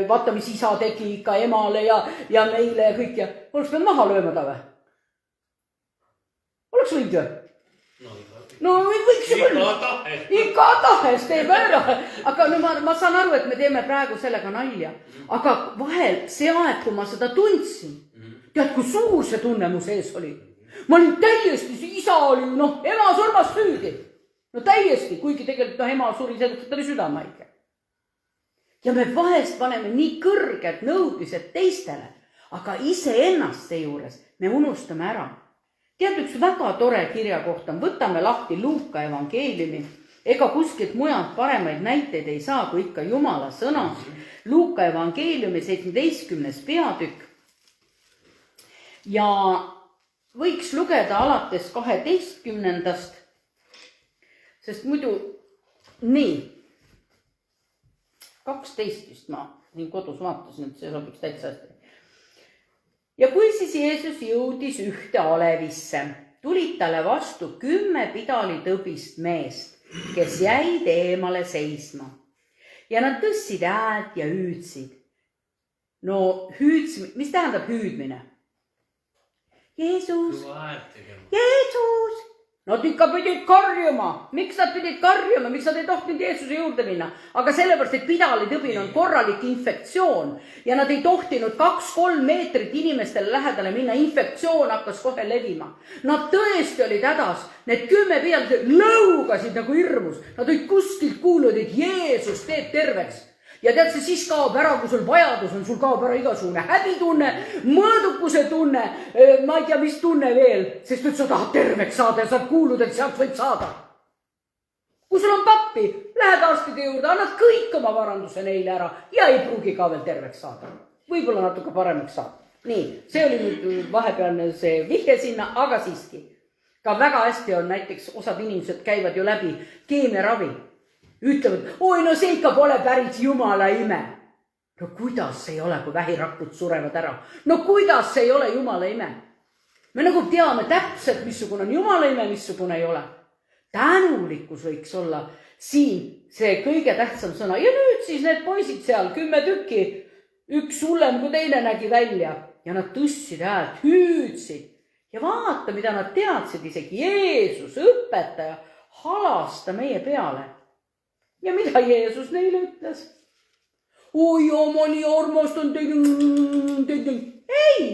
vaata, mis isa tegi ikka emale ja meile ja kõik ja oleks pidanud maha lööma ta või? Oleks võinud ju? Võiks ju küll. Ikka tahes teeb ära. Aga ma saan aru, et me teeme praegu sellega nalja. Aga vahel see aeg, kui ma seda tundsin, tead, kui suur see tunne mu sees oli. Ma olin täiesti, see isa oli, ema surmas süüdi. Täiesti, kuigi tegelikult ema suri selleks, et ta oli südamehaige. Ja me vahest paneme nii kõrged nõudmised teistele, aga iseennast seejuures me unustame ära. Tead, üks väga tore kirja kohta, võtame lahti Luuka evangeeliumi, ega kuskilt mujalt paremaid näiteid ei saa, kui ikka Jumala sõna. Luuka evangeeliumi 17. peatükk ja võiks lugeda alates 12. Sest muidu, nii, 12 vist ma siin kodus vaatasin, et see sobiks täitsa hästi. Ja kui siis Jeesus jõudis ühte alevisse, tulid talle vastu 10 pidalitõbist meest, kes jäid eemale seisma. Ja nad tõssid häält ja hüüdsid. Mis tähendab hüüdmine? Jeesus, Jeesus! Nad ikka pidid karjuma. Miks nad pidid karjuma? Miks nad ei tohtinud Jeesuse juurde minna? Aga sellepärast, et pidalitõbin on korralik infektsioon ja nad ei tohtinud 2-3 meetrit inimestele lähedale minna. Infektsioon hakkas kohe levima. Nad tõesti olid hädas. Need 10 pidalitõbist lõugasid nagu hirmus. Nad olid kuskilt kuulnud, et Jeesus teeb terveks. Ja tead, see siis kaob ära, kui sul vajadus on, sul kaob ära igasugune häbitunne, mõõdukuse tunne, ma ei tea, mis tunne veel, sest et sa tahad terveks saada ja sa oled kuulnud, et sealt võid saada. Kui sul on pappi, lähed arstide juurde, annad kõik oma varanduse neile ära ja ei pruugi ka veel terveks saada. Võib-olla natuke paremaks saada. Nii, see oli nüüd vahepealne see vihje sinna, aga siiski. Ka väga hästi on näiteks, osad inimesed käivad ju läbi keemiaravi. Ütlevad, see ikka pole päris Jumala ime. Kuidas see ei ole, kui vähirakud surevad ära? Kuidas see ei ole Jumala ime? Me nagu teame täpselt, missugune on Jumala ime, missugune ei ole. Tänulikkus võiks olla siin see kõige tähtsam sõna. Ja nüüd siis need poisid seal, 10 tükki, üks hullem kui teine nägi välja. Ja nad tõssid häält, hüüdsid. Ja vaata, mida nad teadsid, isegi Jeesus, õpetaja, halasta meie peale. Ja mida Jeesus neile ütles? Oi, ma nii armastan teid. Ei,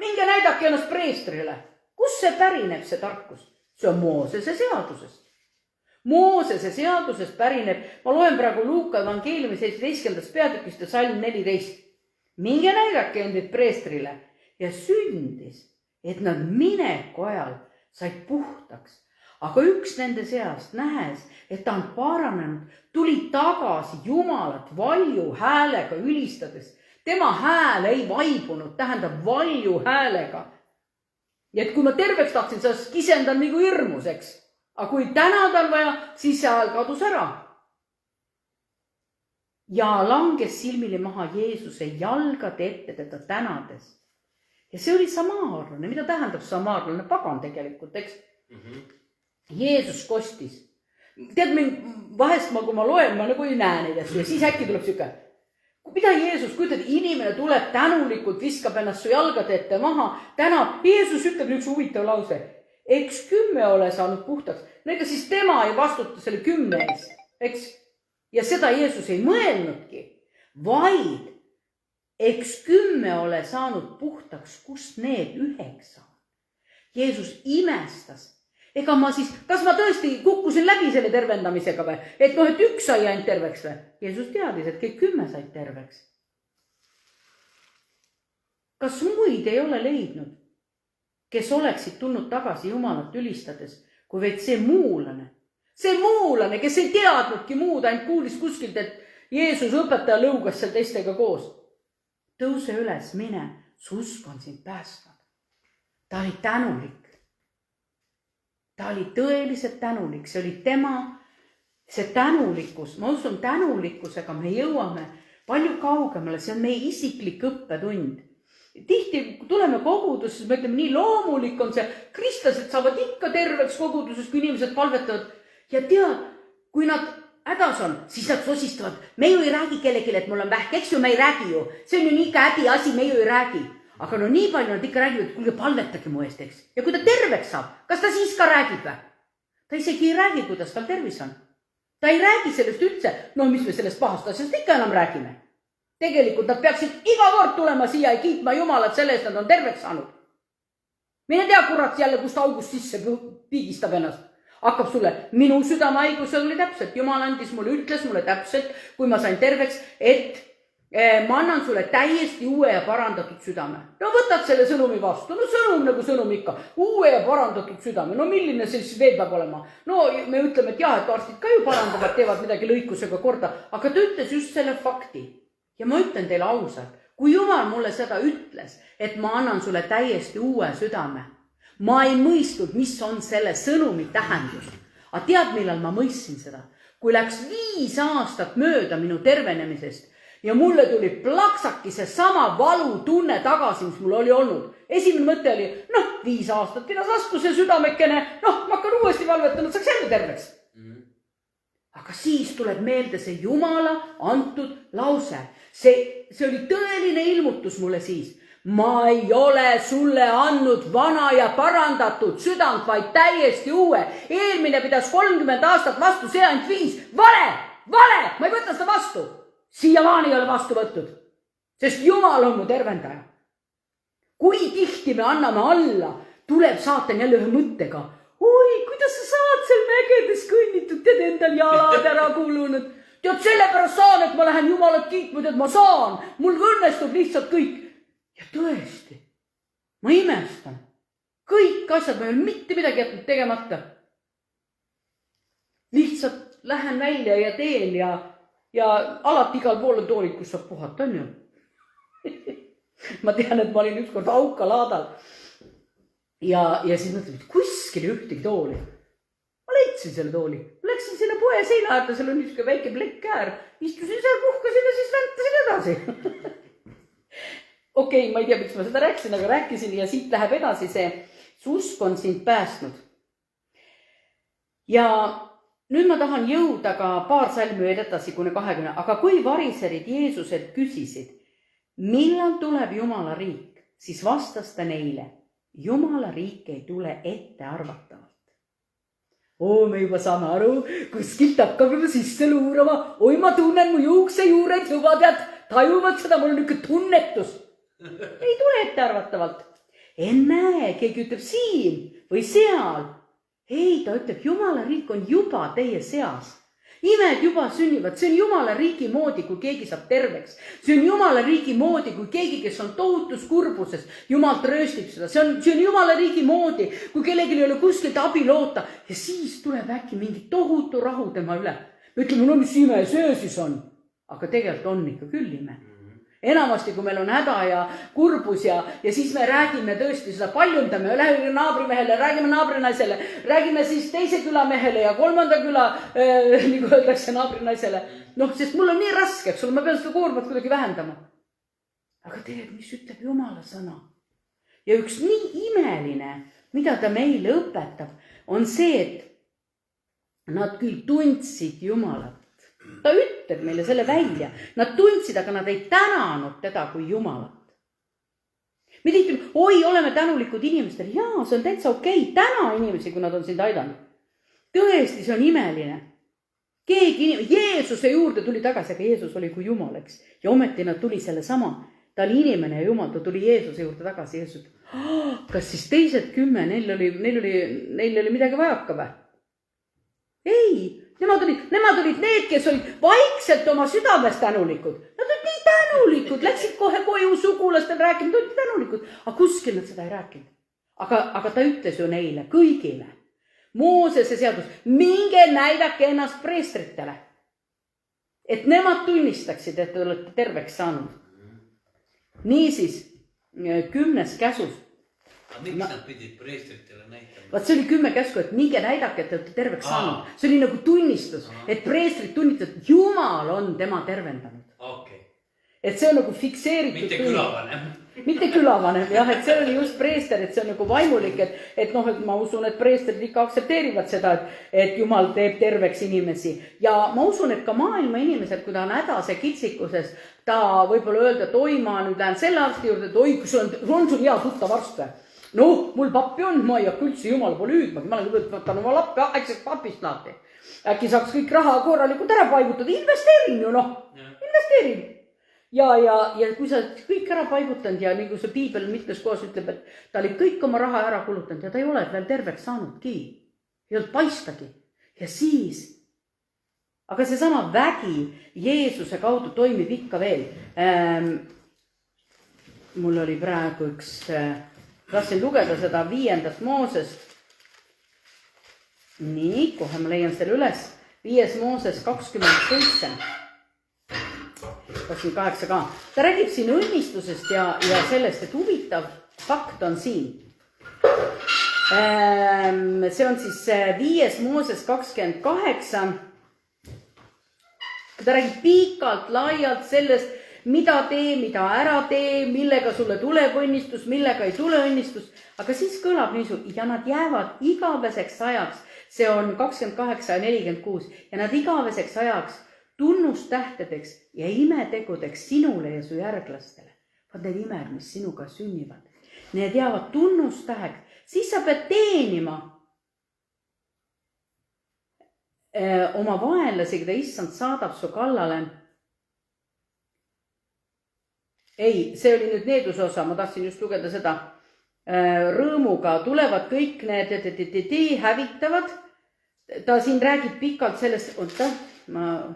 minge näidake ennast preestrile. Kus see pärineb, see tarkus? See on Moosese seadusest. Moosese seadusest pärineb, ma loen praegu Luuka evangeeliumi 17. peatükist ja salm 14. Minge näidake endid preestrile ja sündis, et nad mineku ajal said puhtaks. Aga üks nende seast, nähes, et ta on paranenud, tuli tagasi Jumalat valju häälega ülistades. Tema hääl ei vaibunud, tähendab valju häälega. Ja et kui ma terveks tahtsin, siis kisendan nagu hirmus, eks. Aga kui tänada on vaja, siis see hääl kadus ära. Ja langes silmili maha Jeesuse jalgade ette teda tänades. Ja see oli samaarlane. Mida tähendab samaarlane? Pagan tegelikult, eks? Jeesus kostis. Tead, vahest kui ma loen, ma nagu ei näe neid asju. Ja siis äkki tuleb siuke, mida Jeesus, kujutad, inimene tuleb tänulikult, viskab ennast su jalgade ette maha, tänab. Jeesus ütleb üks huvitav lause. Eks 10 ole saanud puhtaks. No ega siis tema ei vastuta selle 10 eest, eks? Ja seda Jeesus ei mõelnudki, vaid eks 10 ole saanud puhtaks, kust need 9 on. Jeesus imestas. Ega ma siis, kas ma tõesti kukkusin läbi selle tervendamisega või? Et et üks sai ainult terveks või? Jeesus teadis, et kõik 10 said terveks. Kas muid ei ole leidnud, kes oleksid tulnud tagasi Jumalat ülistades, kui veid see muulane? See muulane, kes ei teadnudki muud, ainult kuulis kuskilt, et Jeesus õpetaja lõugas seal teistega koos. Tõuse üles, mine, su usk on sind päästnud. Ta oli tänulik. Ta oli tõeliselt tänulik, see oli tema, see tänulikkus, ma usun tänulikkusega me jõuame palju kaugemale, see on meie isiklik õppetund. Tihti tuleme koguduses, me ütleme nii loomulik on see, kristlased saavad ikka terveks koguduses, kui inimesed palvetavad ja tead, kui nad hädas on, siis nad sosistavad, me ju ei räägi kellelegi, et mul on vähk, eks ju, me ei räägi ju, see on ju nii häbi asi, me ju ei räägi. Aga no nii palju nad ikka räägivad, kuulge, palvetage mu eest, eks. Ja kui ta terveks saab, kas ta siis ka räägib või? Ta isegi ei räägi, kuidas tal tervis on. Ta ei räägi sellest üldse, no mis me sellest pahast asjast ikka enam räägime. Tegelikult nad peaksid iga kord tulema siia ja kiitma Jumalat selle eest, nad on terveks saanud. Mine tea, kurat, jälle kust august sisse piigistab ennast. Hakkab sulle, minu südamehaigusel oli täpselt, Jumal andis mulle, ütles mulle täpselt, kui ma sain terveks, et ma annan sulle täiesti uue ja parandatud südame. No võtad selle sõnumi vastu. No sõnum nagu sõnum ikka. Uue ja parandatud südame. No milline see siis veel peab olema? No me ütleme, et jah, et arstid ka ju parandavad, teevad midagi lõikusega korda. Aga ta ütles just selle fakti. Ja ma ütlen teile ausalt, kui Jumal mulle seda ütles, et ma annan sulle täiesti uue südame, ma ei mõistnud, mis on selle sõnumi tähendus. Aga tead, millal ma mõistsin seda? Kui läks 5 aastat mööda minu tervenemisest, ja mulle tuli plaksaki see sama valu tunne tagasi, mis mul oli olnud. Esimene mõte oli, 5 aastat pidas vastu see südamekene, ma hakkan uuesti valvetanud, saaks jälle terveks. Aga siis tuleb meelde see Jumala antud lause. See oli tõeline ilmutus mulle siis. Ma ei ole sulle andnud vana ja parandatud südant, vaid täiesti uue. Eelmine pidas 30 aastat vastu, see ainult 5. Vale! Ma ei võta seda vastu. Siiamaani ei ole vastu võttud, sest Jumal on mu tervendaja. Kui tihti me anname alla, tuleb saatan jälle ühe mõttega. Oi, kuidas sa saad seal mägedes kõnnitud, tead endal jalad ära kulunud. Tead, sellepärast saan, et ma lähen Jumalat kiitma, tead, ma saan. Mul õnnestub lihtsalt kõik. Ja tõesti, ma imestan. Kõik asjad, ma ei ole mitte midagi jätnud tegemata. Lihtsalt lähen välja ja teen ja alati igal pool on toolid, kus saab puhata, on ju. Ma tean, et ma olin ükskord Auka laadal ja siis mõtlesin, et kuskil ei ühtegi tooli. Ma leidsin selle tooli. Läksin sinna poe seina äärde, seal on niisugune väike plekkkäär. Istusin seal, puhkasin ja siis väntasin edasi. Okei, ma ei tea, miks ma seda rääkisin, aga rääkisin ja siit läheb edasi see usk on sind päästnud. Ja nüüd ma tahan jõuda ka paar salmi edasi kuni 20. Aga kui variserid Jeesuselt küsisid, millal tuleb Jumala riik, siis vastas ta neile, Jumala riik ei tule ette arvatavalt. Me juba saame aru, kuskilt hakkab juba sisse luurama. Oi, ma tunnen mu juukse juured lubadjad, tajuvad seda, mul on niisugune tunnetus. Ei tule ette arvatavalt. Ennäe, keegi ütleb siin või seal. ei, ta ütleb, Jumala riik on juba teie seas. Imed juba sünnivad, see on Jumala riigi moodi, kui keegi saab terveks. See on Jumala riigi moodi, kui keegi, kes on tohutus kurbuses, Jumal trööstib seda. See on Jumala riigi moodi, kui kellelgi ei ole kuskilt abi loota ja siis tuleb äkki mingi tohutu rahu tema üle. Ütleme, no mis ime see siis on? Aga tegelikult on ikka küll ime. Enamasti, kui meil on häda ja kurbus ja siis me räägime tõesti seda, paljundame, läheme naabrimehele, räägime naabrinaisele, räägime siis teise külamehele ja kolmanda küla, nagu öeldakse naabrinaisele. Noh, sest mul on nii raske, eks ole, ma pean seda koormat kuidagi vähendama. Aga tegelikult, mis ütleb Jumala sõna? Ja üks nii imeline, mida ta meile õpetab, on see, et nad küll tundsid Jumalat. Ta ütleb meile selle välja. Nad tundsid, aga nad ei tänanud teda kui Jumalat. Me ütleme, oi, oleme tänulikud inimestele. Jaa, see on täitsa okei. Täna inimesi, kui nad on sind aidanud. Tõesti, see on imeline. Jeesuse juurde tuli tagasi, aga Jeesus oli kui Jumal, eks. Ja ometi nad tuli selle sama. Ta oli inimene ja Jumal, ta tuli Jeesuse juurde tagasi. Jeesus, kas siis teised 10, neil oli midagi vajaka või? Ei. Nemad olid need, kes olid vaikselt oma südames tänulikud. Nad olid nii tänulikud, läksid kohe koju sugulastel rääkima, nad olid tänulikud. Aga kuskil nad seda ei rääkinud. Aga ta ütles ju neile, kõigile. Moosese seadus, minge näidake ennast preestritele. Et nemad tunnistaksid, et te olete terveks saanud. Niisiis, 10. käsus. Aga miks nad pidid preestritele näitama? Vaat see oli 10 käsku, et minge näidake, et te olete terveks saanud. See oli nagu tunnistus, et preestrid tunnistas, et Jumal on tema tervendanud. Okay. Et see on nagu fikseeritud. Mitte külavanem. Mitte külavanem, jah, et see oli just preester, et see on nagu vaimulik, et ma usun, et preestrid ikka aksepteerivad seda, et Jumal teeb terveks inimesi. Ja ma usun, et ka maailma inimesed, kui ta on hädas ja kitsikuses, ta võib-olla öelda, et oi, ma nüüd lähen selle arsti juurde, et oi, kus on sul hea tuttav arst või? No, mul pappi on, ma ei hakka üldse Jumala poole hüüdmagi, ma olen võttan oma lappi, äksest papist lahti. Äkki saaks kõik raha korralikult ära paigutada, investeerin ju, noh, investeerin. Ja kui sa kõik ära paigutanud ja nagu see piibel mitmes kohas ütleb, et ta oli kõik oma raha ära kulutanud ja ta ei ole veel terveks saanudki. Ei olnud paistagi. Ja siis, aga see sama vägi Jeesuse kaudu toimib ikka veel. Mul oli praegu üks... Tahtsin lugeda seda 5. Moosest. Nii, kohe ma leian selle üles. 5. Mooses 27. 28 ka. Ta räägib siin õnnistusest ja sellest, et huvitav fakt on siin. See on siis 5. Mooses 28. Ta räägib pikalt, laialt sellest, mida tee, mida ära tee, millega sulle tuleb õnnistus, millega ei tule õnnistus. Aga siis kõlab niisugune, ja nad jäävad igaveseks ajaks, see on 28 ja 46, ja nad igaveseks ajaks tunnustähtedeks ja imetegudeks sinule ja su järglastele. Vaat need imed, mis sinuga sünnivad. Need jäävad tunnustäheks. Siis sa pead teenima oma vaenlasi, keda issand saadab su kallale. Ei, see oli nüüd needuse osa, ma tahtsin just lugeda seda. Rõõmuga tulevad kõik need hävitavad. Ta siin räägib pikalt sellest, ma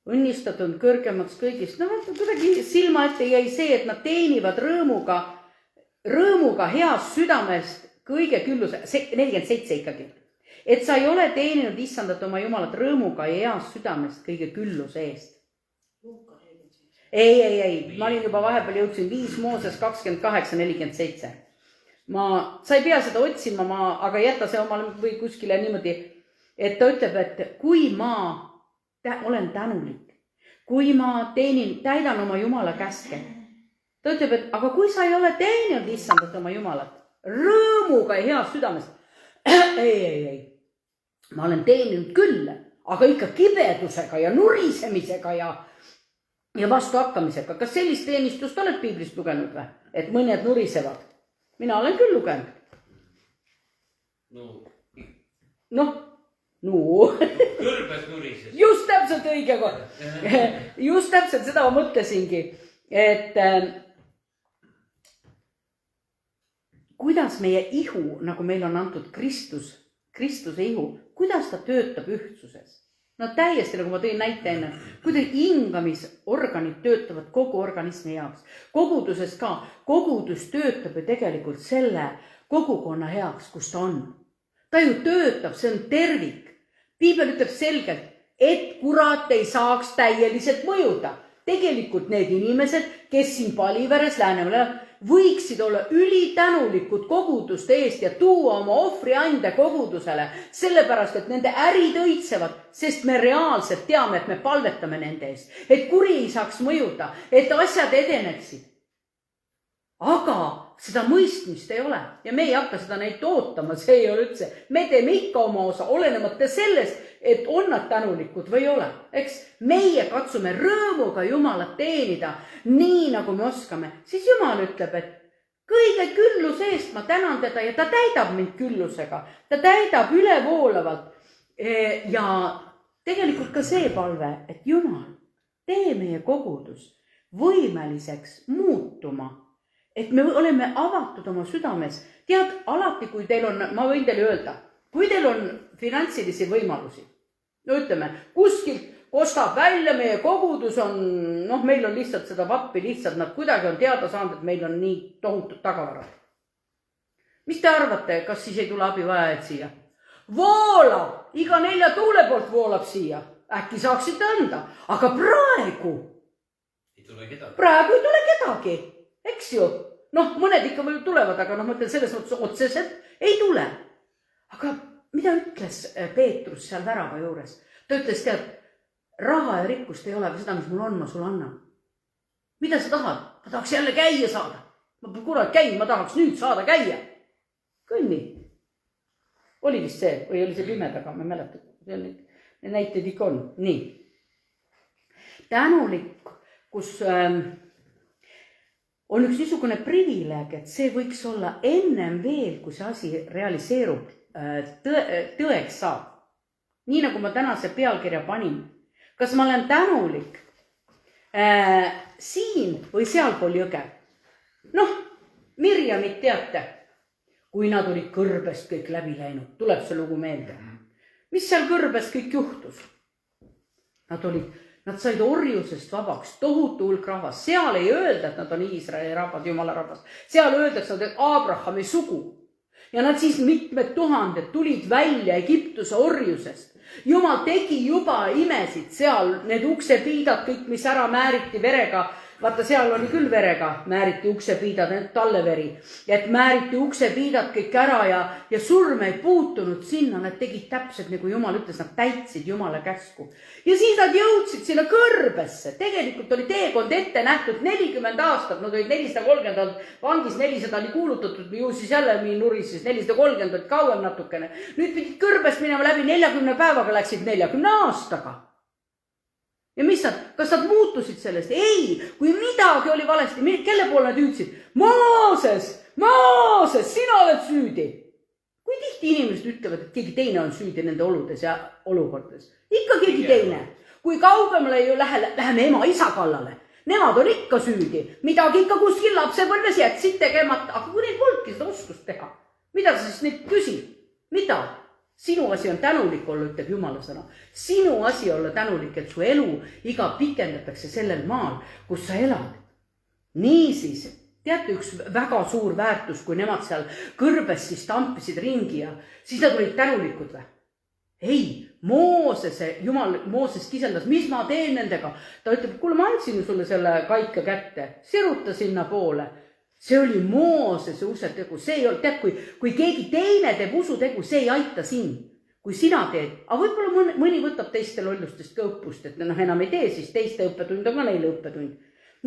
õnnistatud kõrgemaks kõigist. No kuidagi silma ette jäi see, et nad teenivad rõõmuga heast südamest kõige külluse, 47 ikkagi. Et sa ei ole teeninud issandat oma Jumalat rõõmuga ja heast südamest kõige külluse eest. Ei, ma olin juba vahepeal jõudsin 5 Mooses 28-47. Sa ei pea seda otsima, aga jätta see omal või kuskile niimoodi, et ta ütleb, et kui ma olen tänulik, kui ma täidan oma Jumala käske, ta ütleb, et aga kui sa ei ole teeninud issandat oma Jumalat rõõmuga ja heast südamest, ei, ma olen teeninud küll, aga ikka kibedusega ja nurisemisega ja vastu hakkamisega. Kas sellist teenistust oled piiblist lugenud või? Et mõned nurisevad. Mina olen küll lugenud. Kõrbes nurises. Just täpselt õige koht. Just täpselt seda ma mõtlesingi. Et kuidas meie ihu, nagu meil on antud Kristus, Kristuse ihu, kuidas ta töötab ühtsuses. No täiesti, nagu ma tõin näite enne, kuidas hingamisorganid töötavad kogu organismi jaoks. Koguduses ka, kogudus töötab ju tegelikult selle kogukonna heaks, kus ta on. Ta ju töötab, see on tervik. Piibel ütleb selgelt, et kurat ei saaks täieliselt mõjuda. Tegelikult need inimesed, kes siin Paliveres Läänemäel võiksid olla ülitänulikud koguduste eest ja tuua oma ohvriande kogudusele, sellepärast, et nende ärid õitsevad, sest me reaalselt teame, et me palvetame nende eest, et kuri ei saaks mõjuda, et asjad edeneksid. Aga seda mõistmist ei ole ja me ei hakka seda neid ootama, see ei ole üldse. Me teeme ikka oma osa, olenemata sellest, et on nad tänulikud või ei ole. Eks meie katsume rõõmuga Jumalat teenida nii, nagu me oskame. Siis Jumal ütleb, et kõige külluse eest ma tänan teda ja ta täidab mind küllusega. Ta täidab ülevoolavalt. Ja tegelikult ka see palve, et Jumal, tee meie kogudus võimeliseks muutuma. Et me oleme avatud oma südames. Tead, alati kui teil on, ma võin teile öelda, kui teil on finantsilisi võimalusi, no ütleme, kuskilt kostab välja meie kogudus on, meil on lihtsalt seda vappi, lihtsalt nad kuidagi on teada saanud, et meil on nii tohutud tagavarad. Mis te arvate, kas siis ei tule abivajajaid siia? Voolab, iga 4 tuule poolt voolab siia. Äkki saaksite anda, aga praegu ei tule kedagi. Praegu ei tule kedagi. Eks ju? Mõned ikka veel tulevad, aga mõtlen selles mõttes otseselt ei tule. Aga mida ütles Peetrus seal värava juures? Ta ütles, tead, raha ja rikkust ei ole, seda, mis mul on, ma sulle annan. Mida sa tahad? Ma tahaks jälle käia saada. Ma kurat käin, ma tahaks nüüd saada käia. Kõnni. Oli vist see, või oli see pimedega, ma mäletan. Need näited ikka on. Nii. Tänulik, kus on üks niisugune privileeg, et see võiks olla ennem veel, kui see asi realiseerub, tõeks saab. Nii nagu ma tänase pealkirja panin. Kas ma olen tänulik siin või sealpool jõge? Mirjamit teate, kui nad olid kõrbest kõik läbi läinud, tuleb see lugu meelde. Mis seal kõrbest kõik juhtus? Nad said orjusest vabaks, tohutu hulk rahvas. Seal ei öelda, et nad on Iisraeli rahvas, Jumala rahvas. Seal öeldakse, et Abrahami sugu. Ja nad siis mitmed tuhanded tulid välja Egiptuse orjusest. Jumal tegi juba imesid seal, need uksepiidad, kõik, mis ära määriti verega. Vaata, seal oli küll verega, määriti uksepiidad, talleveri. Et määriti uksepiidad kõik ära ja surm ei puutunud sinna. Nad tegid täpselt, nagu Jumal ütles, nad täitsid Jumala käsku. Ja siis nad jõudsid sinna kõrbesse. Tegelikult oli teekond ette nähtud 40 aastat. Nad olid 430 vangis, 400 oli kuulutatud. Ju siis jälle nurises, 430 olid kauem natukene. Nüüd pidid kõrbest minema läbi 40 päevaga, läksid 40 aastaga. Ja mis nad, kas nad muutusid sellest? Ei, kui midagi oli valesti, kelle poole nad hüüdsid? Mooses, sina oled süüdi. Kui tihti inimesed ütlevad, et keegi teine on süüdi nende oludes ja olukordades? Ikka keegi teine. Kui kaugemale ju läheme ema-isa kallale. Nemad on ikka süüdi. Midagi ikka kuskil lapsepõlves jätsid tegemata. Aga kui neil polnudki seda oskust teha, mida sa siis neid küsid? Mida? Sinu asi on tänulik olla, ütleb Jumala sõna. Sinu asi olla tänulik, et su elu iga pikendatakse sellel maal, kus sa elad. Niisiis, teate üks väga suur väärtus, kui nemad seal kõrbes siis tampisid ringi ja siis nad olid tänulikud või? Ei, Mooses kiseldas, mis ma teen nendega? Ta ütleb, kuule, ma andsin sulle selle kaika kätte, siruta sinna poole. See oli Moosese usetegu, see ei ole, tead, kui keegi teine teeb usutegu, see ei aita sind, kui sina teed. Aga võib-olla mõni võtab teiste lollustest ka õppust, et enam ei tee, siis teiste õppetund on ka neile õppetund.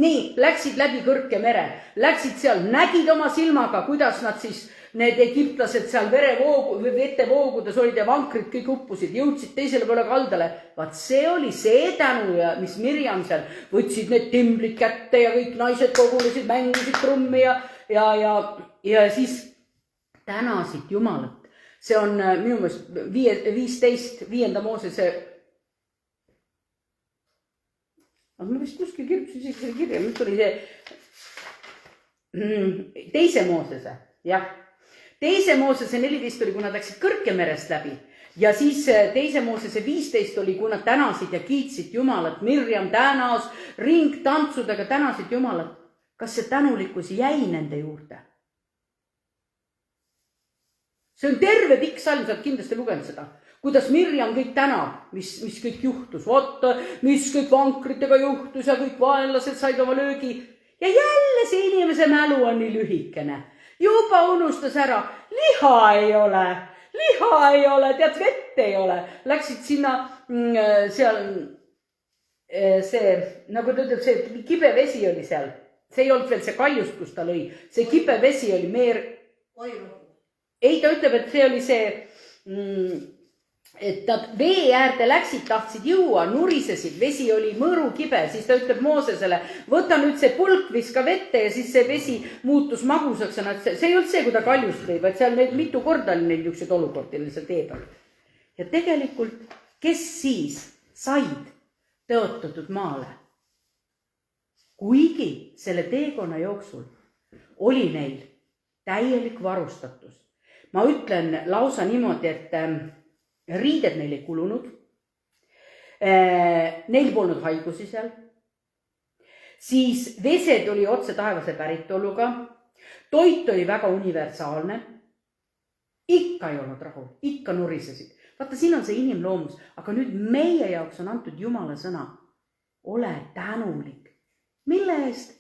Nii, läksid läbi kõrke mere, läksid seal, nägid oma silmaga, kuidas nad siis, need egiptlased seal vetevoogudes olid ja vankrid kõik uppusid, jõudsid teisele poole kaldale. Vaat see oli see tänu, mis Mirjam seal võtsid need timblid kätte ja kõik naised kogunesid, mängisid trummi ja siis tänasid Jumalat. See on minu meelest 15, 5. Moosese. Aga ma vist kuskil kirjutasin isegi selle kirja, mis oli see 2. Moosese, jah. 2 Moosese 14 oli, kui nad läksid Kõrkemerest läbi. Ja siis 2 Moosese 15 oli, kui nad tänasid ja kiitsid Jumalat. Mirjam tänas, ringtantsudega tänasid Jumalat. Kas see tänulikkus jäi nende juurde? See on terve pikk salm, sa oled kindlasti lugenud seda. Kuidas Mirjam kõik tänab, mis kõik juhtus. Vaata, mis kõik vankritega juhtus ja kõik vaenlased said oma löögi. Ja jälle see inimese mälu on nii lühikene. Juba unustas ära, liha ei ole, tead, vett ei ole. Läksid sinna seal, see, nagu ta ütleb, see kibe vesi oli seal. See ei olnud veel see kaljust, kus ta lõi. See kibe vesi oli Ei, ta ütleb, et see oli see, et nad vee äärde läksid, tahtsid juua, nurisesid, vesi oli mõõrukibe, siis ta ütleb Moosesele, võta nüüd see pulk, viska vette ja siis see vesi muutus magusaks. See ei olnud see, kui ta kaljust lõi, vaid seal mitu korda oli neid niisuguseid olukordi seal tee peal. Ja tegelikult, kes siis said tõotatud maale? Kuigi selle teekonna jooksul oli neil täielik varustatus. Ma ütlen lausa niimoodi, et riided neil ei kulunud, neil polnud haigusi seal, siis vesed oli otse taevase päritoluga, toit oli väga universaalne, ikka ei olnud rahul, ikka nurisesid. Vaata, siin on see inimloomus, aga nüüd meie jaoks on antud Jumala sõna. Ole tänulik. Mille eest?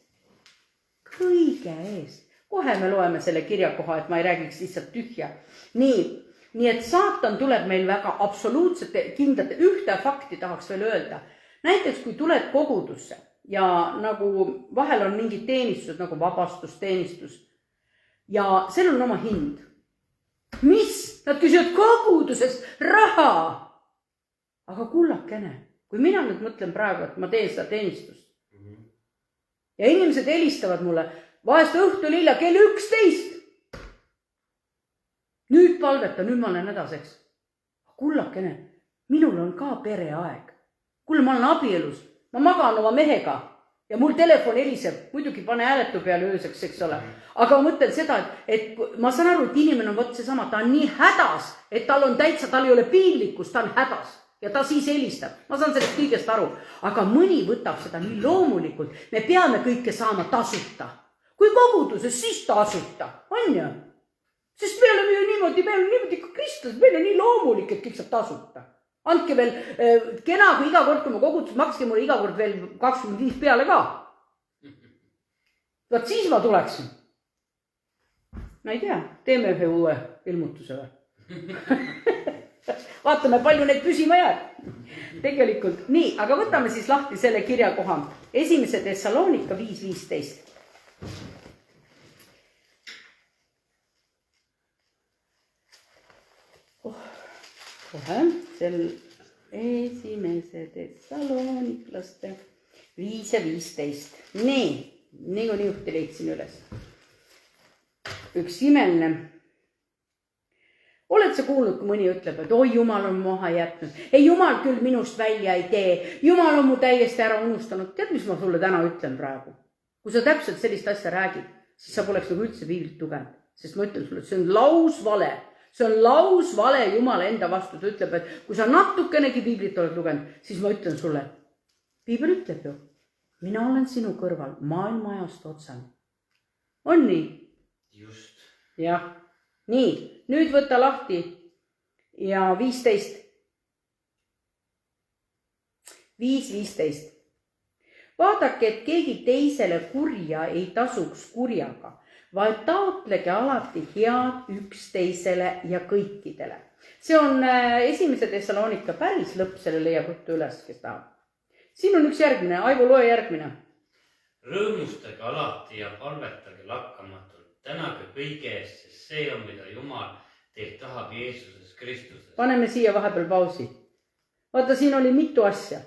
Kõige eest. Kohe me loeme selle kirjakoha, et ma ei räägiks lihtsalt tühja. Nii et saatan tuleb meil väga absoluutselt kindlate ühte fakti tahaks veel öelda. Näiteks, kui tuled kogudusse ja nagu vahel on mingid teenistused, nagu vabastusteenistus ja seal on oma hind. Mis? Nad küsivad koguduses raha. Aga kullakene, kui mina nüüd mõtlen praegu, et ma teen seda teenistust ja inimesed helistavad mulle, vahest õhtul hilja kell 11. Nüüd palveta, nüüd ma olen hädaseks. Kullakene, minul on ka pereaeg. Kuule, ma olen abielus, ma magan oma mehega ja mul telefon heliseb, muidugi pane hääletu peale ööseks, eks ole. Aga ma mõtlen seda, et ma saan aru, et inimene on võt seesama, ta on nii hädas, et tal on täitsa, tal ei ole piinlikkus, ta on hädas. Ja ta siis helistab. Ma saan sellest kõigest aru. Aga mõni võtab seda nii loomulikult. Me peame kõike saama tasuta. Kui koguduses, siis tasuta. On ju? Sest me oleme ju niimoodi kui kristlased, meil on nii loomulik, et kõik saab tasuta. Andke veel kena, kui iga kord, kui ma kogudus, makske mulle iga kord veel 25 peale ka. Vaat siis ma tuleksin. Ma ei tea, teeme ühe uue ilmutuse või? Vaatame, palju neid püsima jääb. Tegelikult nii, aga võtame siis lahti selle kirjakoha. 1. Thessalonika 5.15. Kohe, sel 1. Thessaloniklaste 5.15. Nii kui juhti leidsin üles. Üks imeline. Oled sa kuulnud, kui mõni ütleb, et oi, Jumal on maha jätnud. Ei, Jumal küll minust välja ei tee. Jumal on mu täiesti ära unustanud. Tead, mis ma sulle täna ütlen praegu? Kui sa täpselt sellist asja räägid, siis sa poleks nagu üldse piiblit lugenud. Sest ma ütlen sulle, et see on lausvale. See on lausvale Jumala enda vastu. Ta ütleb, et kui sa natukenegi piiblit oled lugenud, siis ma ütlen sulle, piibel ütleb ju, mina olen sinu kõrval maailma ajast otsani. On nii? Just. Jah. Nii, nüüd võta lahti ja 15. 5.15. Vaadake, et keegi teisele kurja ei tasuks kurjaga, vaid taotlege alati head üksteisele ja kõikidele. See on 1. Thessalonika päris lõpp, selle leiab võttu üles, kes tahab. Siin on üks järgmine, Aivo, loe järgmine. Rõõmustage alati ja palvetage lakkamatult. Tänage kõige eest, sest see on, mida Jumal teilt tahab Jeesuses Kristuses. Paneme siia vahepeal pausi. Vaata, siin oli mitu asja.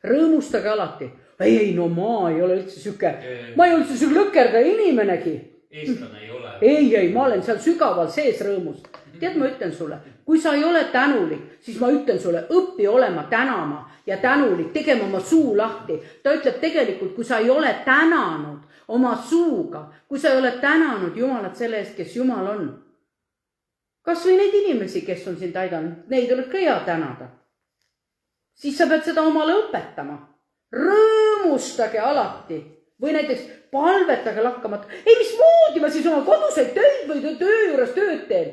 Rõõmustage alati. Ei, no ma ei ole üldse süke. Ma ei üldse süke lõkerda inimenegi. Eestlane ei ole. Ei, ma olen seal sügaval sees rõõmus. Tead, ma ütlen sulle, kui sa ei ole tänulik, siis ma ütlen sulle, õppi olema tänama ja tänulik, tegema oma suu lahti. Ta ütleb tegelikult, kui sa ei ole tänanud oma suuga, kui sa ei ole tänanud Jumalat selle eest, kes Jumal on, kas või neid inimesi, kes on sind aidanud, neid oleks ka hea tänada. Siis sa pead seda omale õpetama. Rõõmustage alati. Või näiteks palvetage lakkamata. Ei, mismoodi ma siis oma koduseid töid või töö juures tööd teen?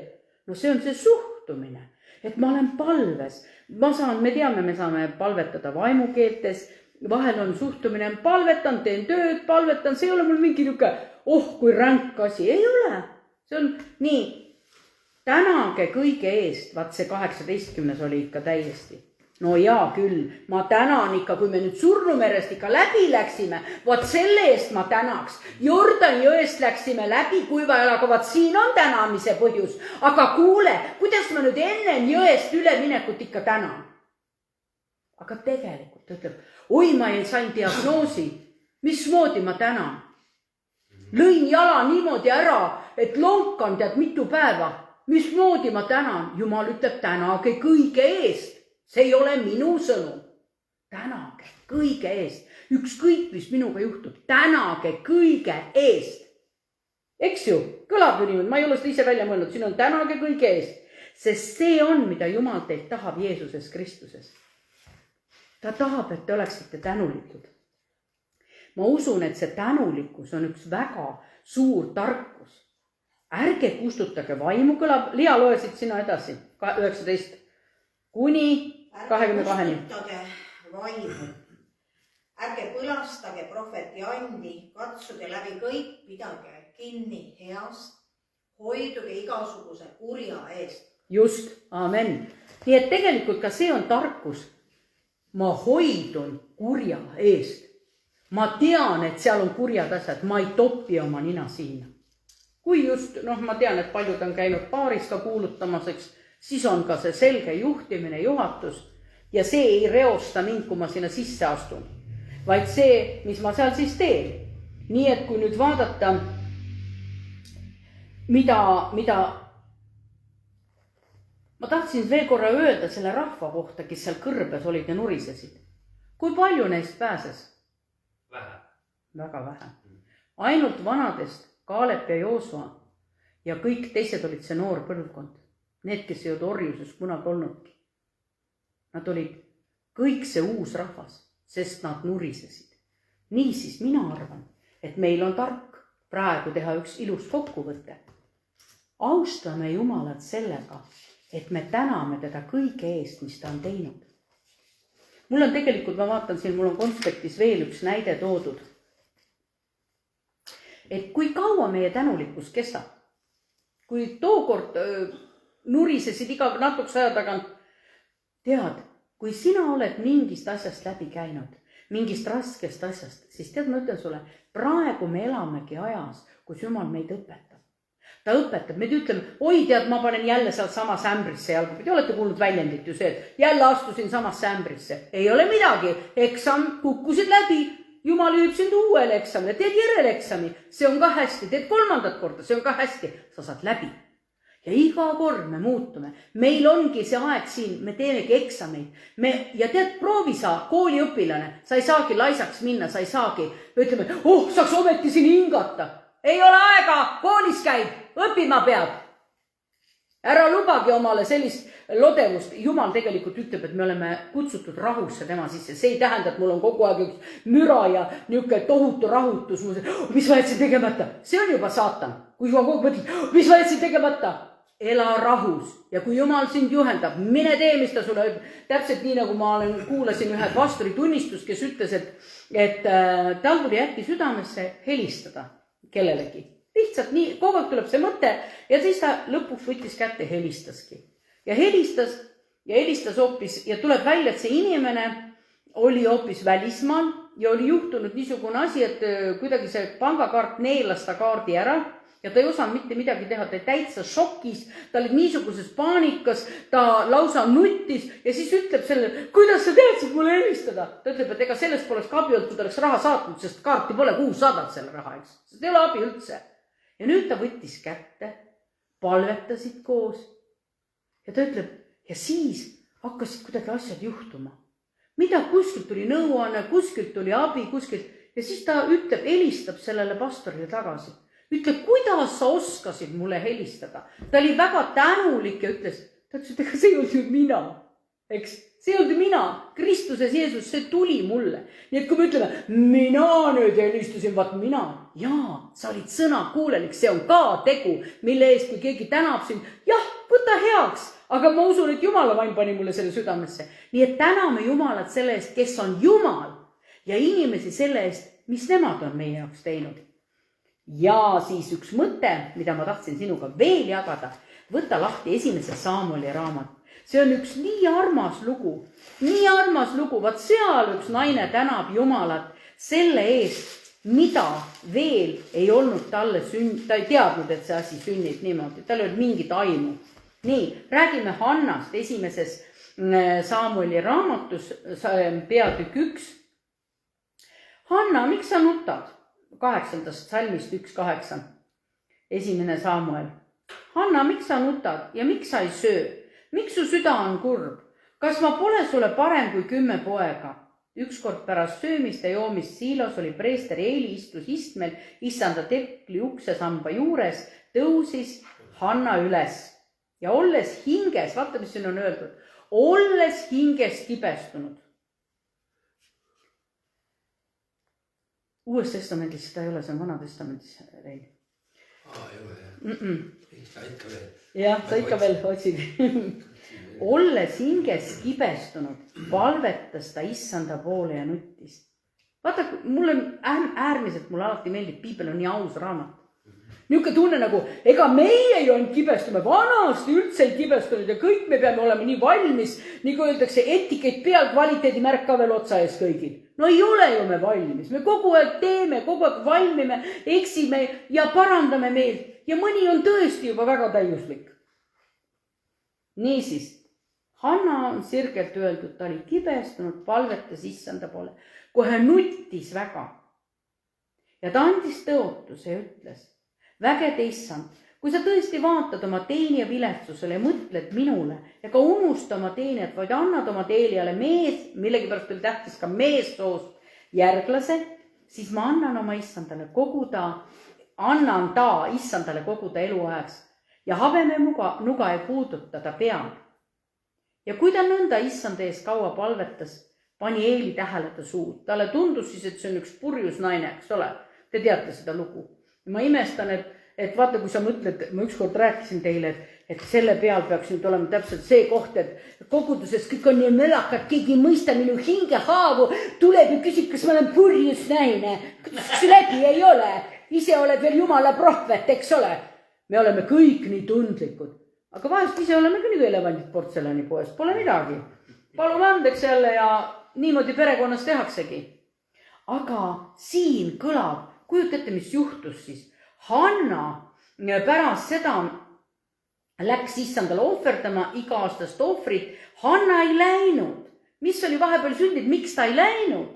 No see on see suhtumine, et ma olen palves. Me teame, me saame palvetada vaimukeeltes. Vahel on suhtumine, palvetan, teen tööd, palvetan. See ei ole mul mingi niuke, kui ränk asi. Ei ole. See on nii. Tänage kõige eest. Vaat see 18 oli ikka täiesti. No jaa küll, ma tänan ikka, kui me nüüd Surnumerest ikka läbi läksime, vaat selle eest ma tänaks. Jordani jõest läksime läbi kuiva jalaga, vaat siin on tänamise põhjus. Aga kuule, kuidas ma nüüd ennem jõest üleminekut ikka tänan? Aga tegelikult ütleb, oi, ma sain diagnoosi, mismoodi ma tänan? Lõin jala niimoodi ära, et lonkan tead mitu päeva. Mismoodi ma tänan? Jumal ütleb, tänage kõige eest. See ei ole minu sõnum. Tänage kõige eest. Ükskõik, mis minuga juhtub. Tänage kõige eest. Eks ju? Kõlab ju niimoodi. Ma ei ole seda ise välja mõelnud. Siin on tänage kõige eest. Sest see on, mida Jumal teilt tahab Jeesuses Kristuses. Ta tahab, et te oleksite tänulikud. Ma usun, et see tänulikkus on üks väga suur tarkus. Ärge kustutage vaimu, kõlab. Liia, loesid sina edasi. 19 kuni 22. Kustutage vaimu. Ärge põlastage prohveti andi, katsuge läbi kõik, pidage kinni heast, hoiduge igasuguse kurja eest. Just, amen. Nii et tegelikult ka see on tarkus. Ma hoidun kurja eest. Ma tean, et seal on kurjad asjad, ma ei topi oma nina sinna. Kui just, ma tean, et paljud on käinud paaris ka kuulutamaseks, siis on ka see selge juhtimine, juhatus ja see ei reosta mind, kui ma sinna sisse astun, vaid see, mis ma seal siis teen. Nii et kui nüüd vaadata, mida ma tahtsin veel korra öelda selle rahva kohta, kes seal kõrbes olid ja nurisesid. Kui palju neist pääses? Vähe. Väga vähe. Ainult vanadest Kaalep ja Joosua ja kõik teised olid see noor põlvkond. Need, kes ei olnud orjuses kunagi olnudki. Nad olid kõik see uus rahvas, sest nad nurisesid. Niisiis mina arvan, et meil on tark praegu teha üks ilus kokkuvõte. Austame Jumalat sellega, et me täname teda kõige eest, mis ta on teinud. Mul on tegelikult, ma vaatan siin, mul on konspektis veel üks näide toodud. Et kui kaua meie tänulikkus kestab? Kui tookord nurisesid iga natukese aja tagant, tead, kui sina oled mingist asjast läbi käinud, mingist raskest asjast, siis tead, ma ütlen sulle, praegu me elamegi ajas, kus Jumal meid õpetab. Ta õpetab, meid ütleme, oi tead, ma panen jälle seal samas ämbrisse jalgu. Te olete kuulnud väljendit ju see, et jälle astusin samasse ämbrisse. Ei ole midagi, eksam kukkusid läbi. Jumal jõud sind uuele eksamile, teed järele eksami, see on ka hästi, teed 3. korda, see on ka hästi, sa saad läbi. Ja iga kord me muutume. Meil ongi see aeg siin, me teemegi eksameid. Ja tead, proovi sa, kooliõpilane, sa ei saagi laisaks minna, sa ei saagi, ütleme, saaks ometi siin hingata. Ei ole aega, koolis käib, õppima peab. Ära lubagi omale sellist lodevust. Jumal tegelikult ütleb, et me oleme kutsutud rahusse tema sisse. See ei tähenda, et mul on kogu aeg üks müra ja niuke tohutu rahutus. Mis ma jätsin tegemata? See on juba saatan. Kui ma kogu mõtled, mis ma jätsin tegemata? Ela rahus. Ja kui Jumal sind juhendab, mine tee, mis ta sulle täpselt nii, nagu ma kuulasin ühe pastori tunnistust, kes ütles, et tal tuli äkki südamesse helistada kellelegi. Lihtsalt nii, kogu aeg tuleb see mõte ja siis ta lõpuks võttis kätte, helistaski. Ja helistas hoopis ja tuleb välja, et see inimene oli hoopis välismaal ja oli juhtunud niisugune asi, et kuidagi see pangakaart neelas ta kaardi ära ja ta ei osanud mitte midagi teha, ta täitsa šokis, ta oli niisuguses paanikas, ta lausa nuttis ja siis ütleb sellele, kuidas sa teadsid mulle helistada? Ta ütleb, et ega sellest poleks abi olnud, kui ta oleks raha saatnud, sest kaarti pole, kuhu saadad selle raha, eks? Sest ei ole abi üldse. Ja nüüd ta võttis kätte, palvetasid koos ja ta ütleb, ja siis hakkasid kuidagi asjad juhtuma. Mida kuskilt tuli nõuanne, kuskilt tuli abi, kuskilt ja siis ta ütleb, helistab sellele pastorile tagasi. ütle, kuidas sa oskasid mulle helistada. Ta oli väga tänulik ja ütles, et ega see ei olnud ju mina, eks. See ei olnud mina, Kristuses Jeesus, see tuli mulle. Nii et kui me ütleme, mina nüüd helistasin, vaat mina. Jaa, sa olid sõnakuulelik, see on ka tegu, mille eest, kui keegi tänab sind, jah, võta heaks. Aga ma usun, et Jumala vaim pani mulle selle südamesse. Nii et täname Jumalat selle eest, kes on Jumal ja inimesi selle eest, mis nemad on meie jaoks teinud. Ja siis üks mõte, mida ma tahtsin sinuga veel jagada, võta lahti 1. Samueli raamat. See on üks nii armas lugu, vaat seal üks naine tänab Jumalat selle eest, mida veel ei olnud talle ta ei teadnud, et see asi sünnib niimoodi, tal ei olnud mingit aimu. Nii, räägime Hannast 1. Samueli raamatus, peatükk 1. Hanna, miks sa nutad? 8. salmist 1:8. 1. Samuel. Hanna, miks sa nutad ja miks sa ei söö? Miks su süda on kurb? Kas ma pole sulle parem kui 10 poega? Ükskord pärast söömist ja joomist Siilos oli preester Eeli istus istmel issanda templi uksesamba juures, tõusis Hanna üles ja olles hinges, vaata mis siin on öeldud, olles hinges kibestunud. Uues testamendis seda ei ole, see on Vana testamendis. Ei ole, jah. Jah, sa ikka veel otsid. Olles hinges kibestunud, palvetas ta issanda poole ja nuttis. Vaata, mulle äärmiselt, mulle alati meeldib, piibel on nii aus raamat. Niuke tunne nagu, ega meie ju on kibestume, vanasti üldse ei kibestunud ja kõik me peame olema nii valmis, nii kui öeldakse, etikett peal, kvaliteedimärk ka veel otsa ees kõigil. No ei ole ju me valmis, me kogu aeg teeme, kogu aeg valmime, eksime ja parandame meelt. Ja mõni on tõesti juba väga täiuslik. Niisiis, Hanna on sirgelt öeldud, ta oli kibestunud, palvetas issanda poole, kohe nuttis väga. Ja ta andis tõotuse ja ütles, vägede issand, kui sa tõesti vaatad oma teenija viletsusele ja mõtled minule ja ka unusta oma teenijat, vaid annad oma teenijale mees, millegipärast oli tähtis ka meessoost järglase, siis ma annan issandale koguda eluajaks ja habeme nuga ei puuduta ta peal. Ja kui ta nõnda issanda ees kaua palvetas, pani Eeli tähele ta suud. Talle tundus siis, et see on üks purjus naine, eks ole? Te teate seda lugu. Ma imestan, et vaata, kui sa mõtled, ma ükskord rääkisin teile, et selle peal peaks nüüd olema täpselt see koht, et koguduses kõik on nii mölakad, keegi ei mõista minu hinge haavu, tuleb ja küsib, kas ma olen purjus naine. Kas läbi ei ole? Ise oled veel Jumala prohvet, eks ole? Me oleme kõik nii tundlikud. Aga vahest ise oleme ka nii elevandid portselani poest, pole midagi. Palume andeks jälle ja niimoodi perekonnas tehaksegi. Aga siin kõlab, kujutate, mis juhtus siis. Hanna pärast seda läks issandale ohverdama iga-aastast ohvrit. Hanna ei läinud. Mis oli vahepeal sündinud, miks ta ei läinud?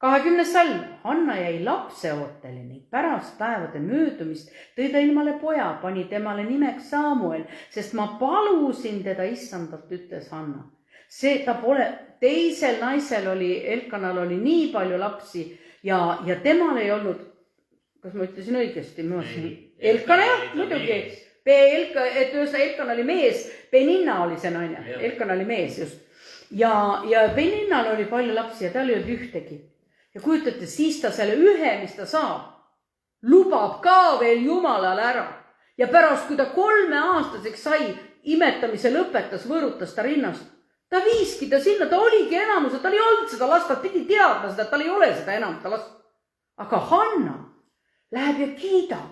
20. salm. Hanna jäi lapse ootele ning pärast päevade möödumist tõi ta ilmale poja, pani temale nimeks Samuel, sest ma palusin teda issandalt, ütles Hanna. Teisel naisel Elkanal oli nii palju lapsi ja temal ei olnud, kas ma ütlesin õigesti? Elkana jah, muidugi. Elkan oli mees, Peninna oli see naine, Elkan oli mees just. Ja Peninnal oli palju lapsi ja tal ei olnud ühtegi. Ja kujutate, siis ta selle ühe, mis ta saab, lubab ka veel Jumalale ära. Ja pärast, kui ta 3-aastaseks sai, imetamise lõpetas, võõrutas ta rinnast. Ta viiski ta sinna, ta oligi enamus, tal ei olnud seda last, ta pidi teadma seda, tal ei ole seda enam ta last. Aga Hanna läheb ja kiidab.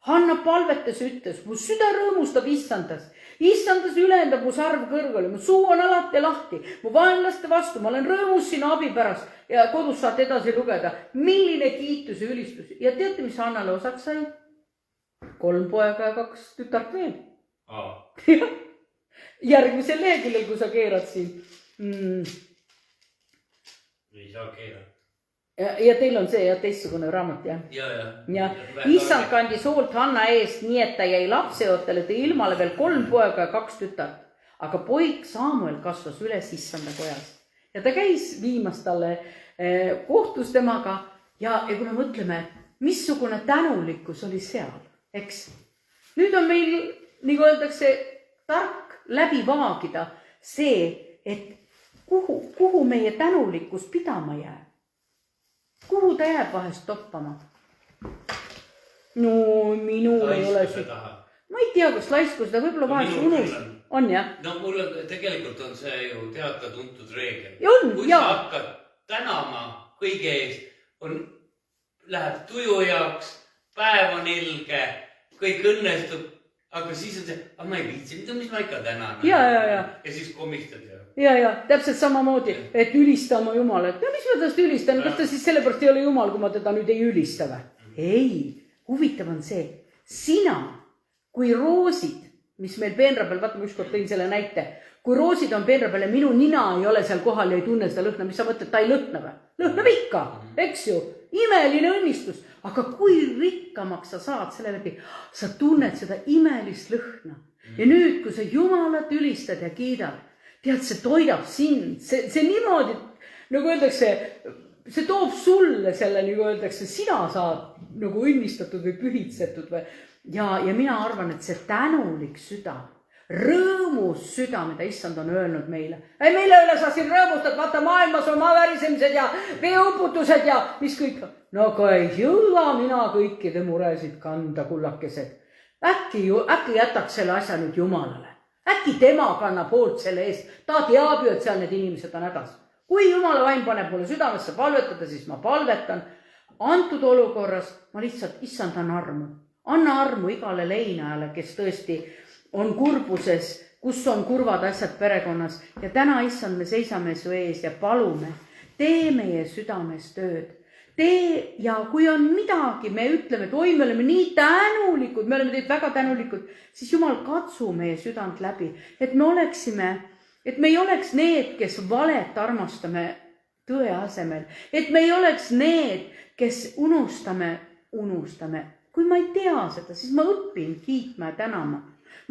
Hanna palvetas ütles, mu süda rõõmustab issandas. Issandas ülendab mu sarv kõrgele, mu suu on alati lahti, mu vaenlaste vastu, ma olen rõõmus sinu abi pärast ja kodus saate edasi lugeda. Milline kiitus ja ülistus. Ja teate, mis Hannale osaks sai? 3 poega ja 2 tütart veel. Järgmisel leheküljel, kui sa keerad siin. Ei saa keerata. Ja teil on see teistsugune raamat, jah? Ja. Issand kandis hoolt Hanna eest, nii et ta jäi lapseootele, tõi ilmale veel 3 poega ja 2 tütart. Aga poik Samuel kasvas üles issanda kojas. Ja ta käis viimas talle, kohtus temaga ja kui me mõtleme, missugune tänulikkus oli seal, eks. Nüüd on meil, nagu öeldakse, tark läbi vaagida see, et kuhu meie tänulikkus pidama jääb. Kuhu ta jääb vahest toppama? No minul ei ole see. Ma ei tea, kas laisku seda võib-olla vahest unust. On jah? No mul tegelikult on see ju teada-tuntud reegel. Kui sa hakkad tänama kõige eest, läheb tuju jaoks, päev on ilge, kõik õnnestub, aga siis on see, ma ei viitsi, mis ma ikka tänan. Ja siis komistad ja. Ja, täpselt samamoodi, et ülistama Jumalat. Ja mis ma tast ülistan? Kas ta siis sellepärast ei ole Jumal, kui ma teda nüüd ei ülista või? Ei, huvitav on see. Sina, kui roosid, mis meil peenra peal, vaata ma ükskord tõin selle näite, kui roosid on peenra peal ja minu nina ei ole seal kohal ja ei tunne seda lõhna, mis sa mõtled, ta ei lõhna või? Lõhnab ikka, eks ju? Imeline õnnistus. Aga kui rikkamaks sa saad selle läbi, sa tunned seda imelist lõhna. Ja nüüd, kui sa Jumalat ülistad ja kiidad, tead, see toidab sind. See niimoodi, nagu öeldakse, see toob sulle selle, nagu öeldakse, sina saad nagu õnnistatud või pühitsetud või. Ja mina arvan, et see tänulik süda, rõõmus süda, mida issand on öelnud meile. Ei, meile üle sa siin rõõmustad, vaata maailmas on maavärisemised ja veeuputused ja mis kõik. No aga ei jõua mina kõikide muresid kanda, kullakesed. Äkki jätaks selle asja nüüd Jumalale. Äkki tema kannab hoolt selle eest. Ta teab ju, et seal need inimesed on hädas. Kui Jumala vaim paneb mulle südamesse palvetada, siis ma palvetan. Antud olukorras ma lihtsalt issandan armu. Anna armu igale leinajale, kes tõesti on kurbuses, kus on kurvad asjad perekonnas. Ja täna, issand, me seisame su ees ja palume, tee meie südames tööd. Tee ja kui on midagi, me ütleme, et oi, me oleme nii tänulikud, me oleme teid väga tänulikud, siis Jumal, katsu meie südant läbi, et me oleksime, et me ei oleks need, kes valet armastame tõe asemel, et me ei oleks need, kes unustame. Kui ma ei tea seda, siis ma õpin kiitma ja tänama.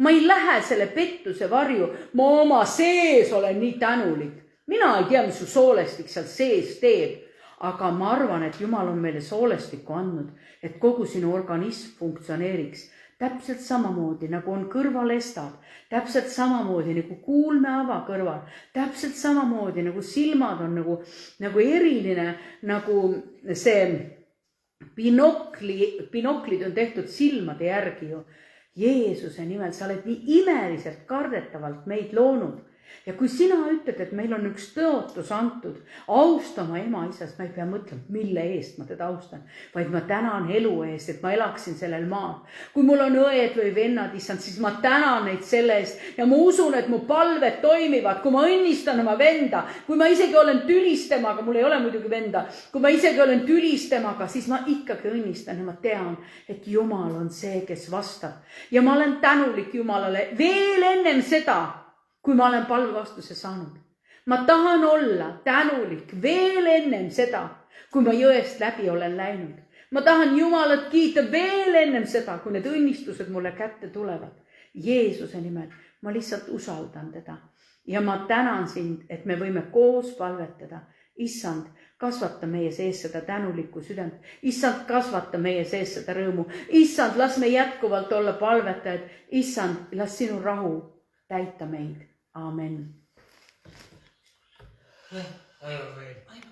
Ma ei lähe selle pettuse varju, ma oma sees olen nii tänulik. Mina ei tea, mis su soolestik seal sees teeb, aga ma arvan, et Jumal on meile soolestikku andnud, et kogu sinu organism funktsioneeriks täpselt samamoodi, nagu on kõrvalestad, täpselt samamoodi nagu kuulmeava kõrval, täpselt samamoodi nagu silmad on nagu eriline, nagu see binoklid on tehtud silmade järgi ju. Jeesuse nimel, sa oled nii imeliselt kardetavalt meid loonud. Ja kui sina ütled, et meil on üks tõotus antud, austama ema isas, ma ei pea mõtlema, mille eest ma teda austan, vaid ma tänan elu eest, et ma elaksin sellel maal. Kui mul on õed või vennad, issand, siis ma tänan neid selle eest ja ma usun, et mu palved toimivad, kui ma õnnistan oma venda, kui ma isegi olen tülistemaga, mul ei ole muidugi venda, kui ma isegi olen tülistemaga, siis ma ikkagi õnnistan ja ma tean, et Jumal on see, kes vastab. Ja ma olen tänulik Jumalale veel ennem seda, kui ma olen palvevastuse saanud. Ma tahan olla tänulik veel ennem seda, kui ma jõest läbi olen läinud. Ma tahan Jumalat kiita veel ennem seda, kui need õnnistused mulle kätte tulevad. Jeesuse nimel ma lihtsalt usaldan teda. Ja ma tänan sind, et me võime koos palvetada. Issand, kasvata meie sees seda tänulikku südant. Issand, kasvata meie sees seda rõõmu. Issand, las me jätkuvalt olla palvetajad. Issand, las sinu rahu täita meid. Amen. Amen.